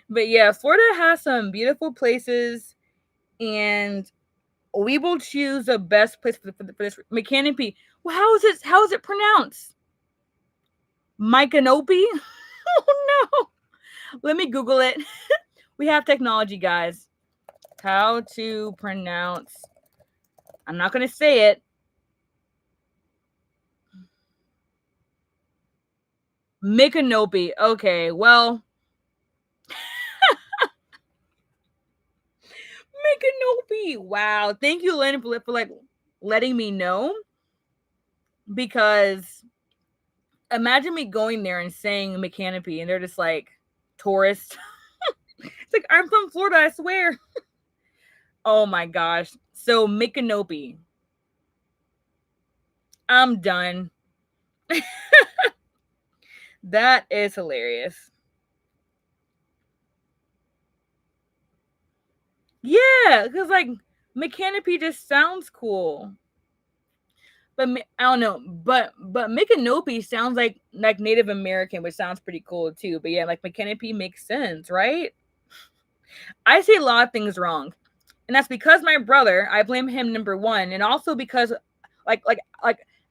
But yeah, Florida has some beautiful places, and we will choose the best place for this Mechanipe. Well, how is it pronounced? Micanope? Oh no. Let me Google it. We have technology, guys. How to pronounce... I'm not going to say it. Micanopy. Okay, well. Micanopy. Wow. Thank you, Lynn, for like letting me know. Because imagine me going there and saying Mechanipe, and they're just like, tourists. It's like, I'm from Florida, I swear. Oh my gosh. So Micanopy. I'm done. That is hilarious. Yeah, because like Mechanipe just sounds cool. But I don't know. But Micanopy sounds like Native American, which sounds pretty cool too. But yeah, like Micanopy makes sense, right? I say a lot of things wrong, and that's because my brother. I blame him number one, and also because like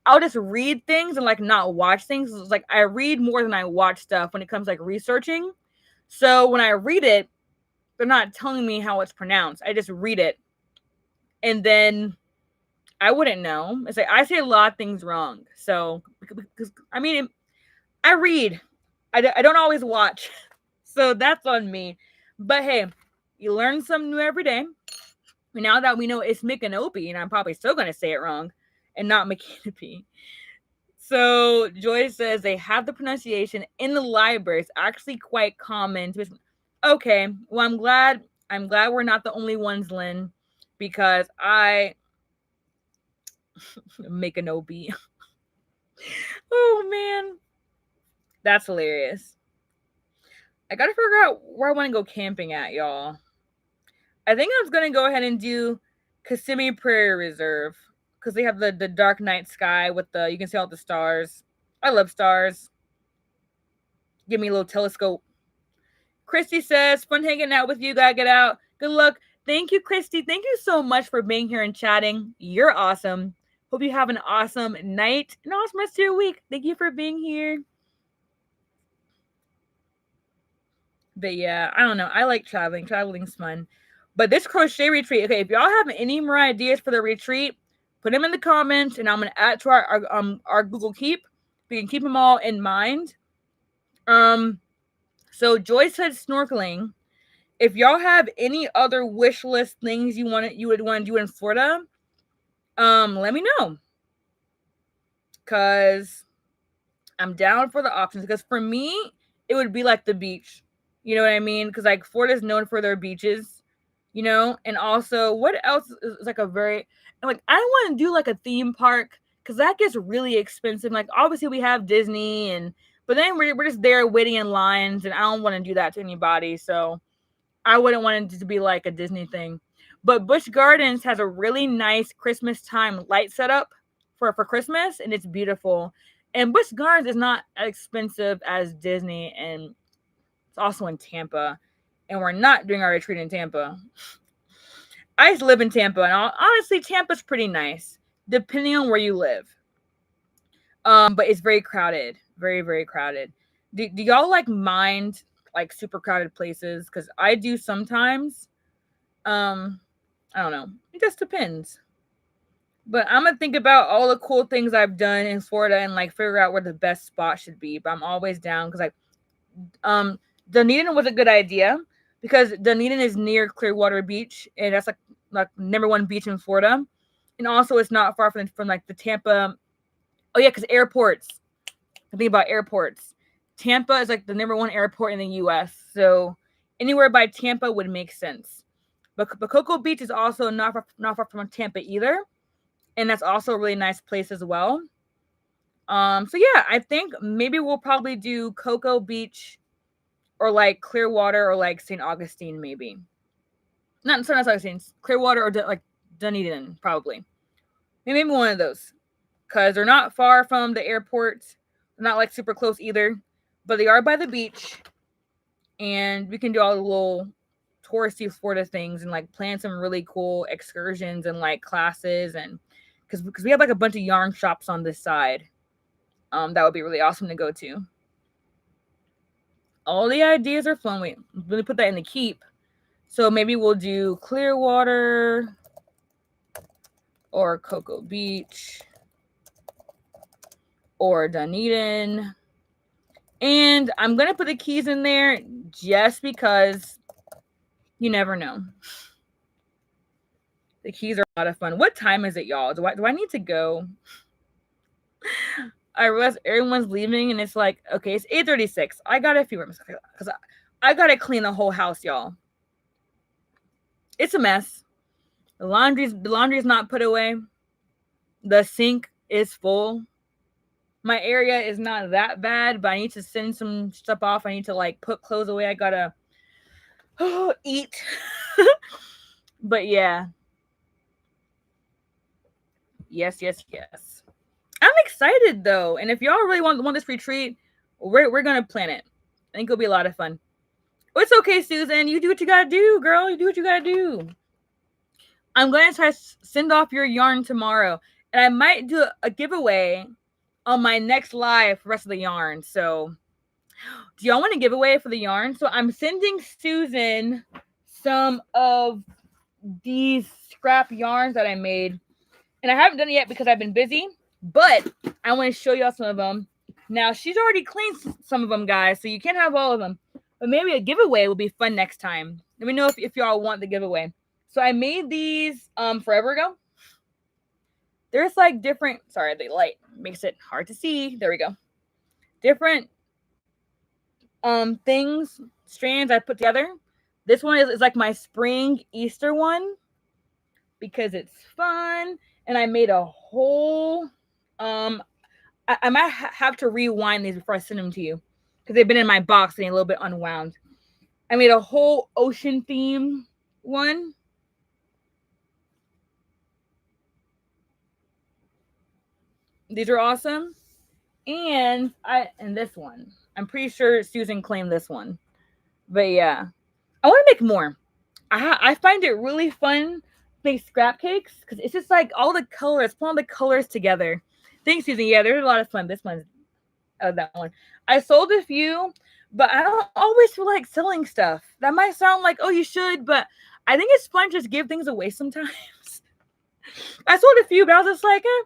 I'll just read things and like not watch things. It's like I read more than I watch stuff when it comes to, like, researching. So when I read it, they're not telling me how it's pronounced. I just read it, and then I wouldn't know. It's like I say a lot of things wrong. So because I mean, I read. I don't always watch, so that's on me. But hey, you learn something new every day. Now that we know it's Micanopy, and I'm probably still going to say it wrong and not Micanopy. So Joy says they have the pronunciation in the library. It's actually quite common. Okay, well, I'm glad we're not the only ones, Lynn, because I Micanopy. Oh man, that's hilarious. I gotta figure out where I want to go camping at, y'all. I think I was gonna go ahead and do Kissimmee Prairie Reserve because they have the dark night sky with the, you can see all the stars. I love stars. Give me a little telescope. Christy says, fun hanging out with you. Gotta get out. Good luck. Thank you, Christy. Thank you so much for being here and chatting. You're awesome. Hope you have an awesome night, an awesome rest of your week. Thank you for being here. But yeah, I don't know. I like traveling. Traveling's fun. But this crochet retreat, okay, if y'all have any more ideas for the retreat, put them in the comments, and I'm gonna add to our Google Keep. We can keep them all in mind. So Joy said snorkeling. If y'all have any other wish list things you would want to do in Florida, let me know. Cause I'm down for the options. Because for me, it would be like the beach. You know what I mean? Because like Florida is known for their beaches, you know. And also, what else is like a very like I don't want to do like a theme park because that gets really expensive. Like obviously we have Disney but then we're just there waiting in lines, and I don't want to do that to anybody. So I wouldn't want it to be like a Disney thing. But Busch Gardens has a really nice Christmas time light setup for Christmas, and it's beautiful. And Busch Gardens is not as expensive as Disney, and it's also in Tampa. And we're not doing our retreat in Tampa. I used to live in Tampa, and honestly, Tampa's pretty nice, depending on where you live. But it's very crowded, very, very crowded. Do y'all like mind like super crowded places? Because I do sometimes. I don't know. It just depends. But I'm gonna think about all the cool things I've done in Florida and like figure out where the best spot should be. But I'm always down because Dunedin was a good idea because Dunedin is near Clearwater Beach, and that's like number one beach in Florida, and also it's not far from like the Tampa. Oh yeah, because airports. I think about airports. Tampa is like the number one airport in the U.S., so anywhere by Tampa would make sense. But Cocoa Beach is also not far from Tampa either, and that's also a really nice place as well. So yeah, I think maybe we'll probably do Cocoa Beach or like Clearwater or like St. Augustine, maybe. Not St. Augustine, Clearwater or like Dunedin, probably. Maybe one of those, because they're not far from the airport. They're not like super close either, but they are by the beach, and we can do all the little touristy Florida things and like plan some really cool excursions and like classes, and because we have like a bunch of yarn shops on this side. That would be really awesome to go to. All the ideas are flowing. Wait, let me put that in the keep. So maybe we'll do Clearwater or Cocoa Beach or Dunedin. And I'm going to put the keys in there just because you never know. The keys are a lot of fun. What time is it, y'all? Do I need to go? I realize everyone's leaving, and it's like, okay, it's 8:36. I got a few rooms because I got to clean the whole house, y'all. It's a mess. The laundry's not put away. The sink is full. My area is not that bad, but I need to send some stuff off. I need to like put clothes away. I gotta eat. But yeah. Yes. excited though. And if y'all really want this retreat, we're gonna plan it. I think it'll be a lot of fun. Oh, it's okay, Susan. You do what you gotta do, girl. You do what you gotta do. I'm going to try to send off your yarn tomorrow. And I might do a giveaway on my next live for the rest of the yarn. So do y'all want a giveaway for the yarn? So I'm sending Susan some of these scrap yarns that I made. And I haven't done it yet because I've been busy. But I want to show y'all some of them. Now, she's already cleaned some of them, guys. So you can't have all of them. But maybe a giveaway will be fun next time. Let me know if y'all want the giveaway. So I made these forever ago. There's like different, sorry, the light makes it hard to see. There we go. Different things, strands I put together. This one is like my spring Easter one because it's fun. And I made a whole, I might have to rewind these before I send them to you because they've been in my box and a little bit unwound. I made a whole ocean theme one. These are awesome. And this one. I'm pretty sure Susan claimed this one. But yeah. I want to make more. I find it really fun to make scrap cakes because it's just like all the colors, put all the colors together. Thanks, Susan. Yeah, there's a lot of fun. This one's that one. I sold a few, but I don't always feel like selling stuff. That might sound like, oh, you should, but I think it's fun to just give things away sometimes. I sold a few, but I was just like, eh.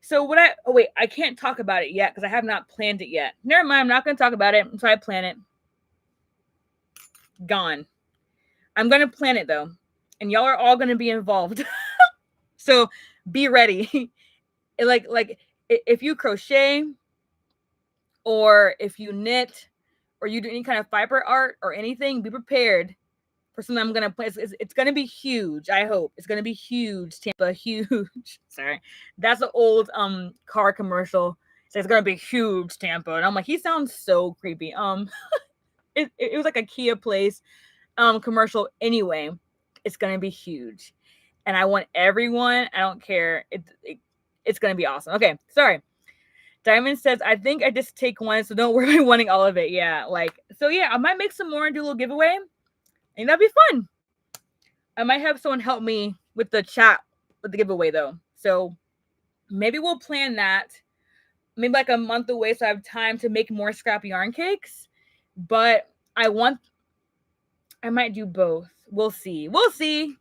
So I can't talk about it yet because I have not planned it yet. Never mind, I'm not going to talk about it until I plan it. Gone. I'm going to plan it though. And y'all are all going to be involved. So be ready. like if you crochet or if you knit or you do any kind of fiber art or anything, be prepared for something I'm going to play. It's going to be huge. I hope it's going to be huge. Tampa, huge. Sorry. That's an old car commercial. So it's going to be huge, Tampa. And I'm like, he sounds so creepy. It was like a Kia place commercial anyway. It's going to be huge. And I want everyone, I don't care. It's going to be awesome. Okay, sorry. Diamond says, I think I just take one, so don't worry about wanting all of it. Yeah, so yeah, I might make some more and do a little giveaway. And that'd be fun. I might have someone help me with the chat with the giveaway though. So maybe we'll plan that. Maybe like a month away so I have time to make more scrap yarn cakes. But I might do both. We'll see. We'll see.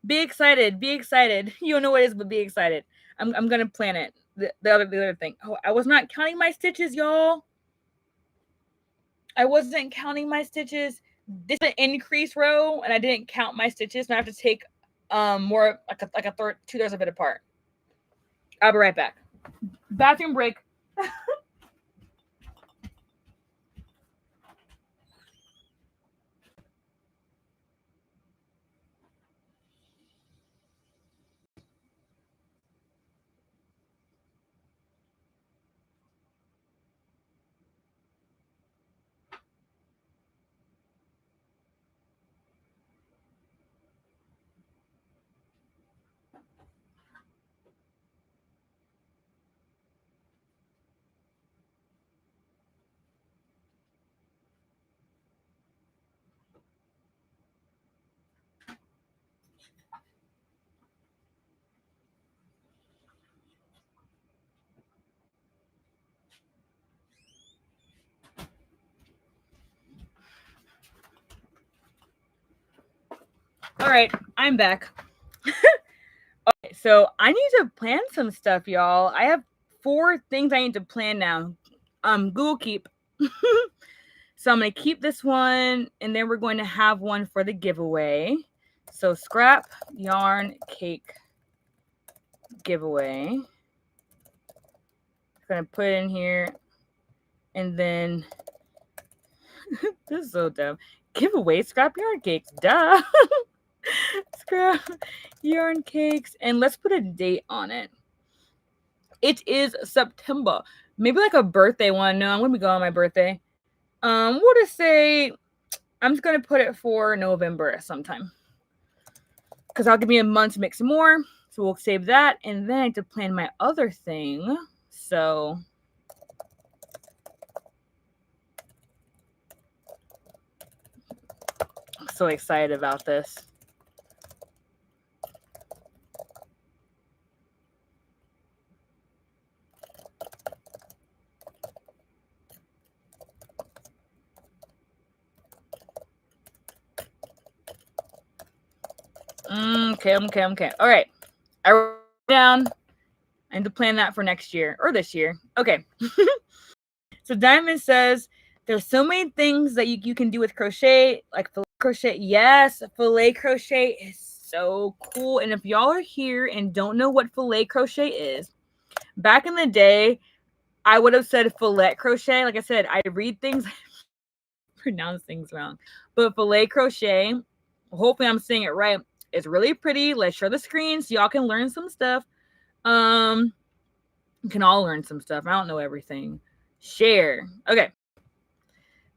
Be excited. Be excited. You don't know what it is, but be excited. I'm gonna plan it. The other thing. Oh, I was not counting my stitches, y'all. I wasn't counting my stitches. This is an increase row, and I didn't count my stitches. And I have to take more like a third, 2/3 of it apart. I'll be right back. Bathroom break. All right, I'm back. Okay, so I need to plan some stuff, y'all. I have 4 things I need to plan now. Google Keep. So I'm going to keep this one, and then we're going to have one for the giveaway. So scrap yarn cake giveaway. I'm going to put it in here, and then this is so dumb. Giveaway scrap yarn cakes. Duh. Scrap yarn cakes, and let's put a date on it. It is September. Maybe like a birthday one. No, I'm going to go on my birthday. We'll just say I'm just gonna put it for November sometime because I'll give me a month to make some more. So we'll save that, and then I have to plan my other thing So I'm so excited about this. Okay. All right. I wrote it down. I need to plan that for next year or this year. Okay. So Diamond says there's so many things that you can do with crochet, like fillet crochet. Yes, fillet crochet is so cool. And if y'all are here and don't know what fillet crochet is, back in the day, I would have said fillet crochet. Like I said, I read things, pronounce things wrong. But fillet crochet, hopefully I'm saying it right. It's really pretty. Let's share the screen so y'all can learn some stuff. You can all learn some stuff. I don't know everything. Share. Okay.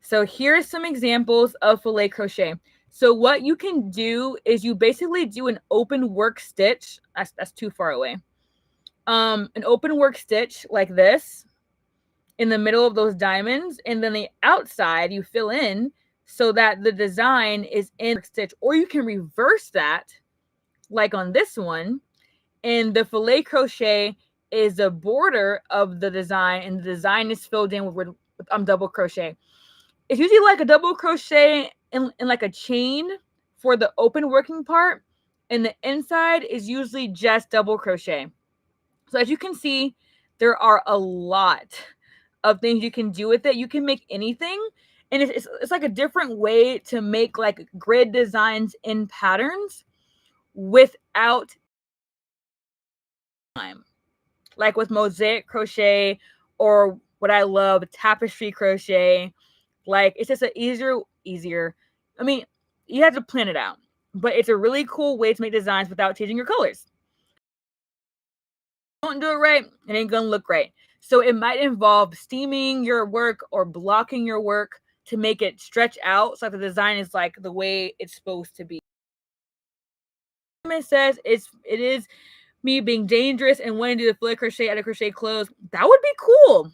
So here's some examples of fillet crochet. So what you can do is you basically do an open work stitch. That's too far away. An open work stitch like this in the middle of those diamonds, and then the outside you fill in so that the design is in the stitch, or you can reverse that like on this one, and the fillet crochet is the border of the design, and the design is filled in with double crochet. It's usually like a double crochet in like a chain for the open working part, and the inside is usually just double crochet. So as you can see, there are a lot of things you can do with it. You can make anything, and it's like a different way to make like grid designs in patterns without time, like with mosaic crochet, or what I love, tapestry crochet. Like it's just an easier. I mean, you have to plan it out, but it's a really cool way to make designs without changing your colors. Don't do it right, it ain't gonna look right. So it might involve steaming your work or blocking your work to make it stretch out so the design is like the way it's supposed to be. It says it is me being dangerous and wanting to do the fillet crochet out of crochet clothes. That would be cool.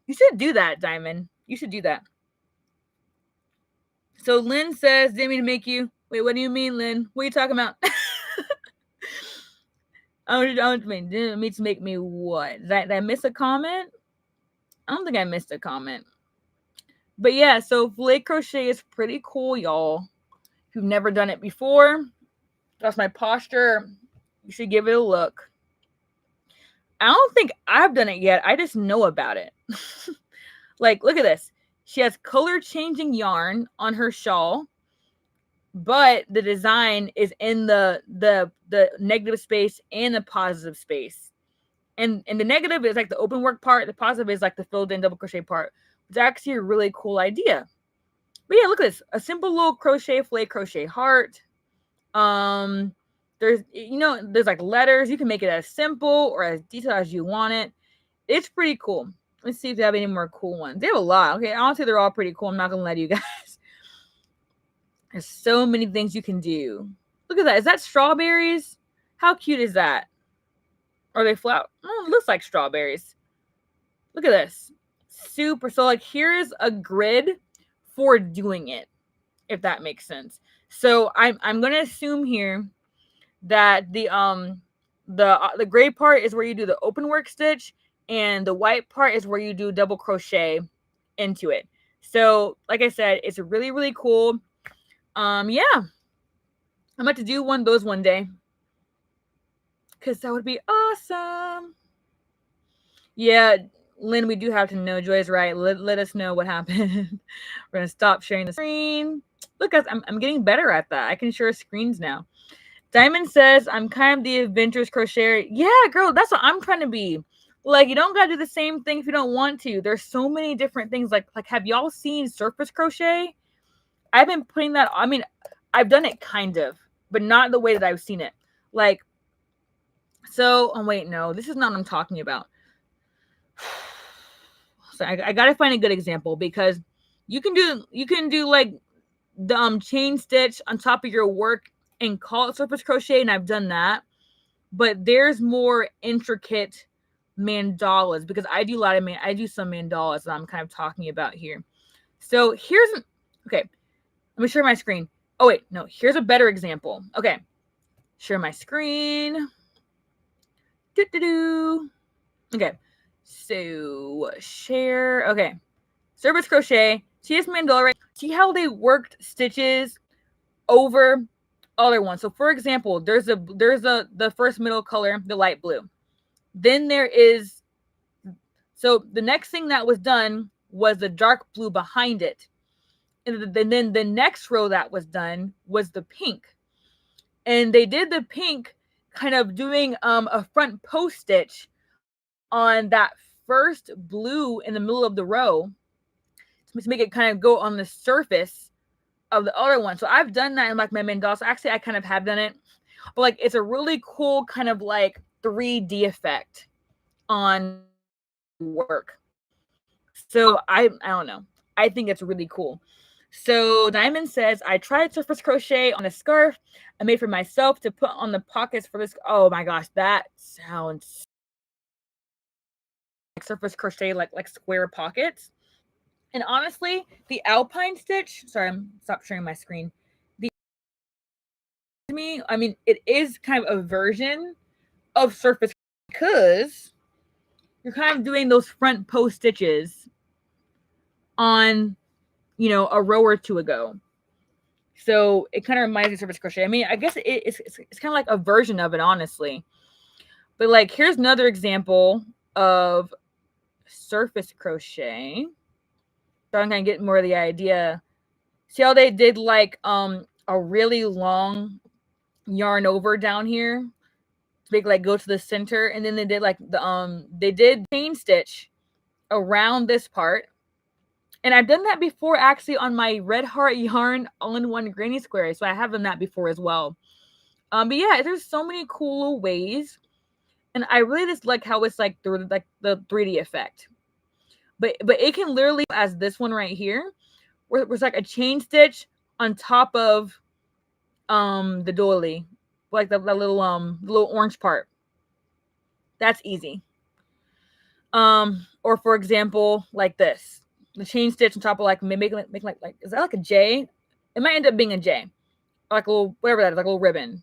You should do that, Diamond. You should do that. So Lynn says, didn't mean to make you. Wait, what do you mean, Lynn? What are you talking about? I don't mean, didn't mean to make me what? Did I miss a comment? I don't think I missed a comment. But yeah, so fillet crochet is pretty cool, y'all. If you've never done it before, that's my posture. You should give it a look. I don't think I've done it yet. I just know about it. Like, look at this. She has color changing yarn on her shawl, but the design is in the negative space and the positive space. And the negative is like the open work part. The positive is like the filled in double crochet part. It's actually a really cool idea. But yeah, look at this. A simple little crochet fillet crochet heart. There's there's like letters. You can make it as simple or as detailed as you want it. It's pretty cool. Let's see if they have any more cool ones. They have a lot. Okay, honestly, they're all pretty cool. I'm not gonna lie to you guys. There's so many things you can do. Look at that. Is that strawberries? How cute is that? Are they flower? Oh, it looks like strawberries. Look at this. Super. So like here's a grid for doing it, if that makes sense. So I'm gonna assume here that the gray part is where you do the open work stitch, and the white part is where you do double crochet into it. So like I said, it's really, really cool. Yeah, I'm about to do one of those one day, because that would be awesome. Yeah, Lynn, we do have to know. Joy's right. Let us know what happened. We're gonna stop sharing the screen. Look, guys, I'm getting better at that. I can share screens now. Diamond says, I'm kind of the adventurous crocheter. Yeah, girl, that's what I'm trying to be. Like, you don't gotta do the same thing if you don't want to. There's so many different things. Like have y'all seen surface crochet? I've been putting that. I mean, I've done it kind of, but not the way that I've seen it. Like, so. Oh wait, no, this is not what I'm talking about. So I gotta find a good example, because you can do like the chain stitch on top of your work and call it surface crochet, and I've done that. But there's more intricate mandalas, because I do a lot of I do some mandalas that I'm kind of talking about here. So here's okay. Let me share my screen. Oh wait, no, here's a better example. Okay, share my screen. Okay, so share. Okay, Surface Crochet. See this mandala right? See how they worked stitches over other ones. So for example, there's the first middle color, the light blue. Then there is, so the next thing that was done was the dark blue behind it. And then the next row that was done was the pink. And they did the pink kind of doing a front post stitch on that first blue in the middle of the row to make it kind of go on the surface of the other one. So I've done that in like my mandala. So actually I kind of have done it, but like it's a really cool kind of like 3D effect on work. So I don't know. I think it's really cool. So Diamond says, I tried surface crochet on a scarf I made for myself to put on the pockets for this. Oh my gosh, that sounds like surface crochet, like square pockets. And honestly, the alpine stitch, sorry, I'm stop sharing my screen. I mean, it is kind of a version of surface because you're kind of doing those front post stitches on, you know, a row or two ago. So it kind of reminds me of surface crochet. I mean, I guess it's kind of like a version of it, honestly. But like, here's another example of surface crochet. So I'm gonna get more of the idea. See how they did like a really long yarn over down here to make like go to the center, and then they did like they did chain stitch around this part. And I've done that before actually on my Red Heart yarn all-in-one granny square. So I have done that before as well. But yeah, there's so many cool ways. And I really just like how it's like the 3D effect. But it can literally as this one right here, where it's like a chain stitch on top of the doily. Like the little orange part. That's easy. Or for example, like this. The chain stitch on top of like make like is that like a J? It might end up being a J. Like a little whatever that is, like a little ribbon.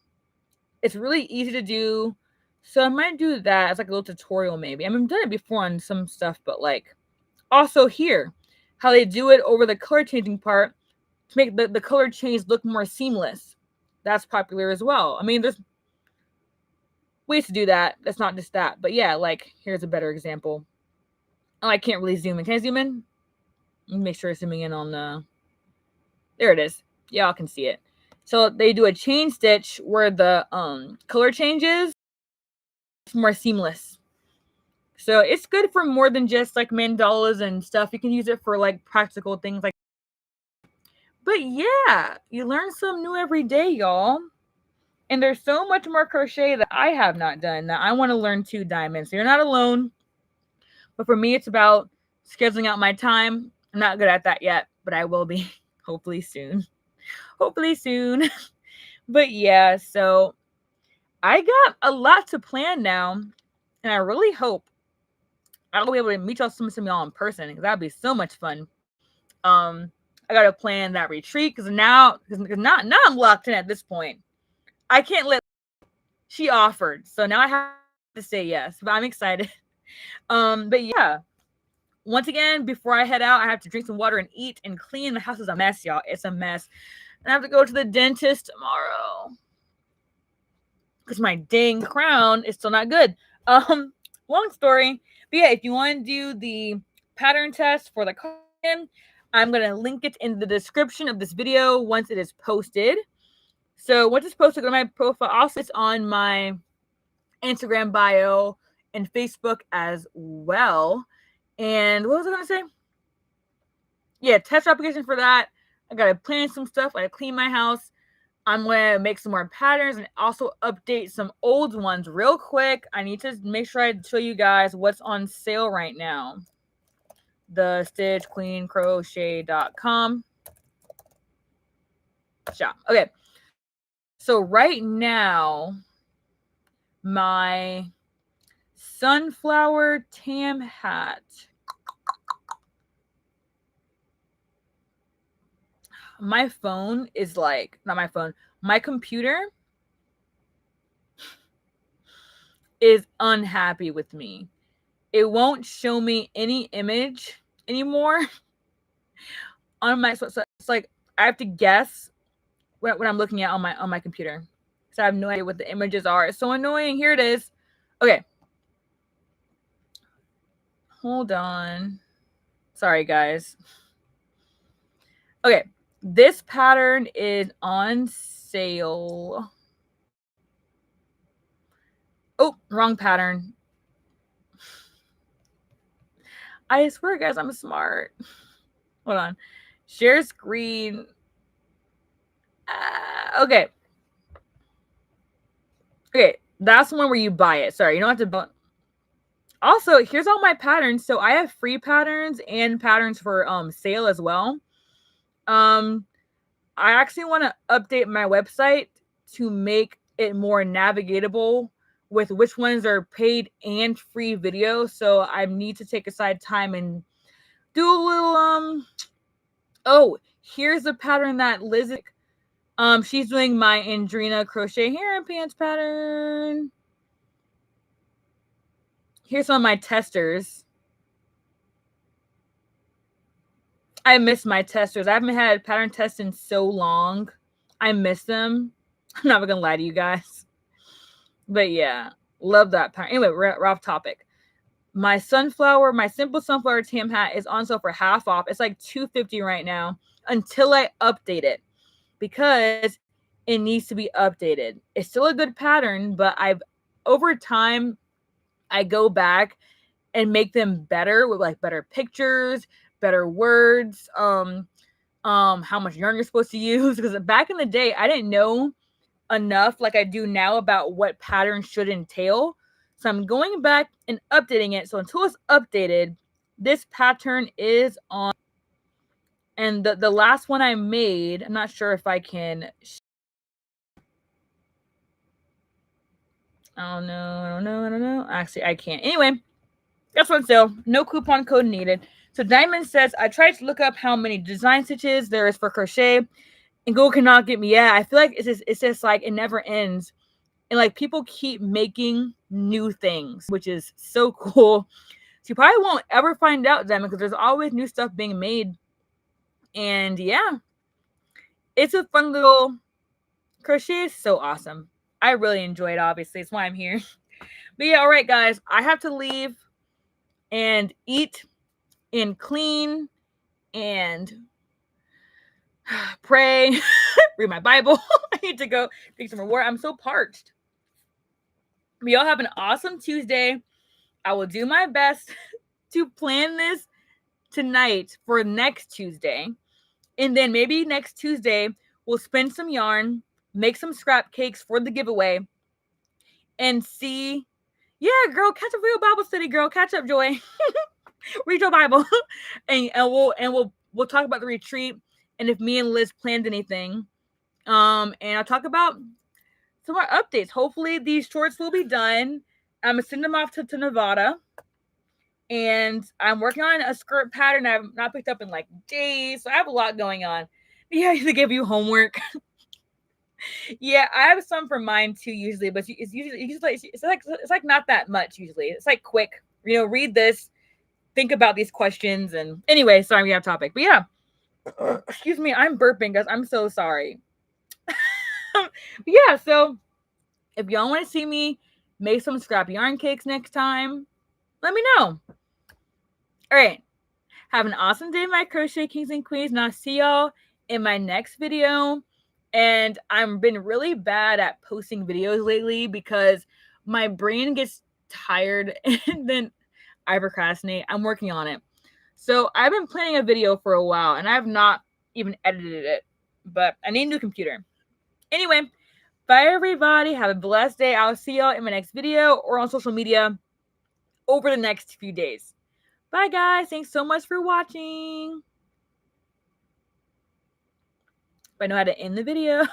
It's really easy to do. So I might do that as like a little tutorial maybe. I mean, I've done it before on some stuff, but like also here, how they do it over the color changing part to make the color change look more seamless. That's popular as well. I mean, there's ways to do that. That's not just that. But yeah, like here's a better example. Oh, I can't really zoom in. Can I zoom in? Make sure I'm zooming in on the. There it is. Y'all can see it. So they do a chain stitch where the color changes. It's more seamless. So it's good for more than just like mandalas and stuff. You can use it for like practical things like. But yeah, you learn something new every day, y'all. And there's so much more crochet that I have not done that I want to learn too, Diamond. So you're not alone. But for me, it's about scheduling out my time. I'm not good at that yet, but I will be hopefully soon. Hopefully soon. But yeah, so I got a lot to plan now. And I really hope I'll be able to meet y'all some of y'all in person because that'd be so much fun. I gotta plan that retreat because now I'm locked in at this point. I can't let she offered, so now I have to say yes. But I'm excited. But yeah, once again, before I head out, I have to drink some water and eat and clean. The house is a mess, y'all. It's a mess. And I have to go to the dentist tomorrow because my dang crown is still not good. Long story. But yeah, if you want to do the pattern test for the cardigan, I'm going to link it in the description of this video once it is posted. So once it's posted, go to my profile. Also, it's on my Instagram bio and Facebook as well. And what was I going to say? Yeah, test application for that. I got to plan some stuff. I got to clean my house. I'm going to make some more patterns and also update some old ones real quick. I need to make sure I show you guys what's on sale right now. The Stitch Queen Crochet.com shop. Okay. So right now, my sunflower tam hat. My phone is like, not my phone, my computer is unhappy with me. It won't show me any image anymore on my, so it's like I have to guess what I'm looking at on my computer. So I have no idea what the images are. It's so annoying. Here it is. Okay. Hold on. Sorry, guys. Okay. This pattern is on sale. Oh, wrong pattern. I swear, guys, I'm smart. Hold on. Share screen. Okay. Okay. That's the one where you buy it. Sorry, you don't have to buy. Also, here's all my patterns. So I have free patterns and patterns for sale as well. I actually want to update my website to make it more navigatable with which ones are paid and free videos. So I need to take aside time and do a little oh, here's a pattern that Liz she's doing my Andrina crochet hair and pants pattern. Here's some of my testers. I miss my testers. I haven't had a pattern test in so long. I miss them. I'm not gonna lie to you guys. But yeah, love that pattern. Anyway, we're off topic. My simple sunflower tam hat is on sale for half off. It's like $250 right now until I update it because it needs to be updated. It's still a good pattern, but over time I go back and make them better with like better pictures, better words, how much yarn you're supposed to use. Because back in the day, I didn't know enough like I do now about what patterns should entail. So I'm going back and updating it. So until it's updated, this pattern is on. And the last one I made, I'm not sure if I can. I don't know. Actually, I can't. Anyway, that's one sale. No coupon code needed. So Diamond says, I tried to look up how many design stitches there is for crochet, and Google cannot get me. Yeah, I feel like it's just like it never ends. And like people keep making new things, which is so cool. So you probably won't ever find out, Diamond, because there's always new stuff being made. And yeah, it's a fun little crochet. Is so awesome. I really enjoy it, obviously. It's why I'm here. But yeah, all right, guys. I have to leave and eat and clean and pray, read my Bible. I need to go drink some more water. I'm so parched. But y'all have an awesome Tuesday. I will do my best to plan this tonight for next Tuesday. And then maybe next Tuesday, we'll spin some yarn, make some scrap cakes for the giveaway, and see. Yeah, girl, catch up for your Bible study, girl. Catch up, Joy. Read your Bible. and we'll talk about the retreat and if me and Liz planned anything. And I'll talk about some more updates. Hopefully these shorts will be done. I'm gonna send them off to Nevada. And I'm working on a skirt pattern I've not picked up in like days. So I have a lot going on. Yeah, they give you homework. Yeah, I have some for mine too usually, but it's like not that much usually. It's like quick. Read this, think about these questions, and anyway, sorry, we have topic. But yeah, excuse me, I'm burping, guys. I'm so sorry. Yeah, so if y'all want to see me make some scrap yarn cakes next time, let me know. All right. Have an awesome day, my crochet kings and queens, and I'll see y'all in my next video. And I've been really bad at posting videos lately because my brain gets tired and then I procrastinate. I'm working on it. So I've been planning a video for a while and I have not even edited it, but I need a new computer. Anyway, bye everybody. Have a blessed day. I'll see y'all in my next video or on social media over the next few days. Bye guys. Thanks so much for watching. I know how to end the video.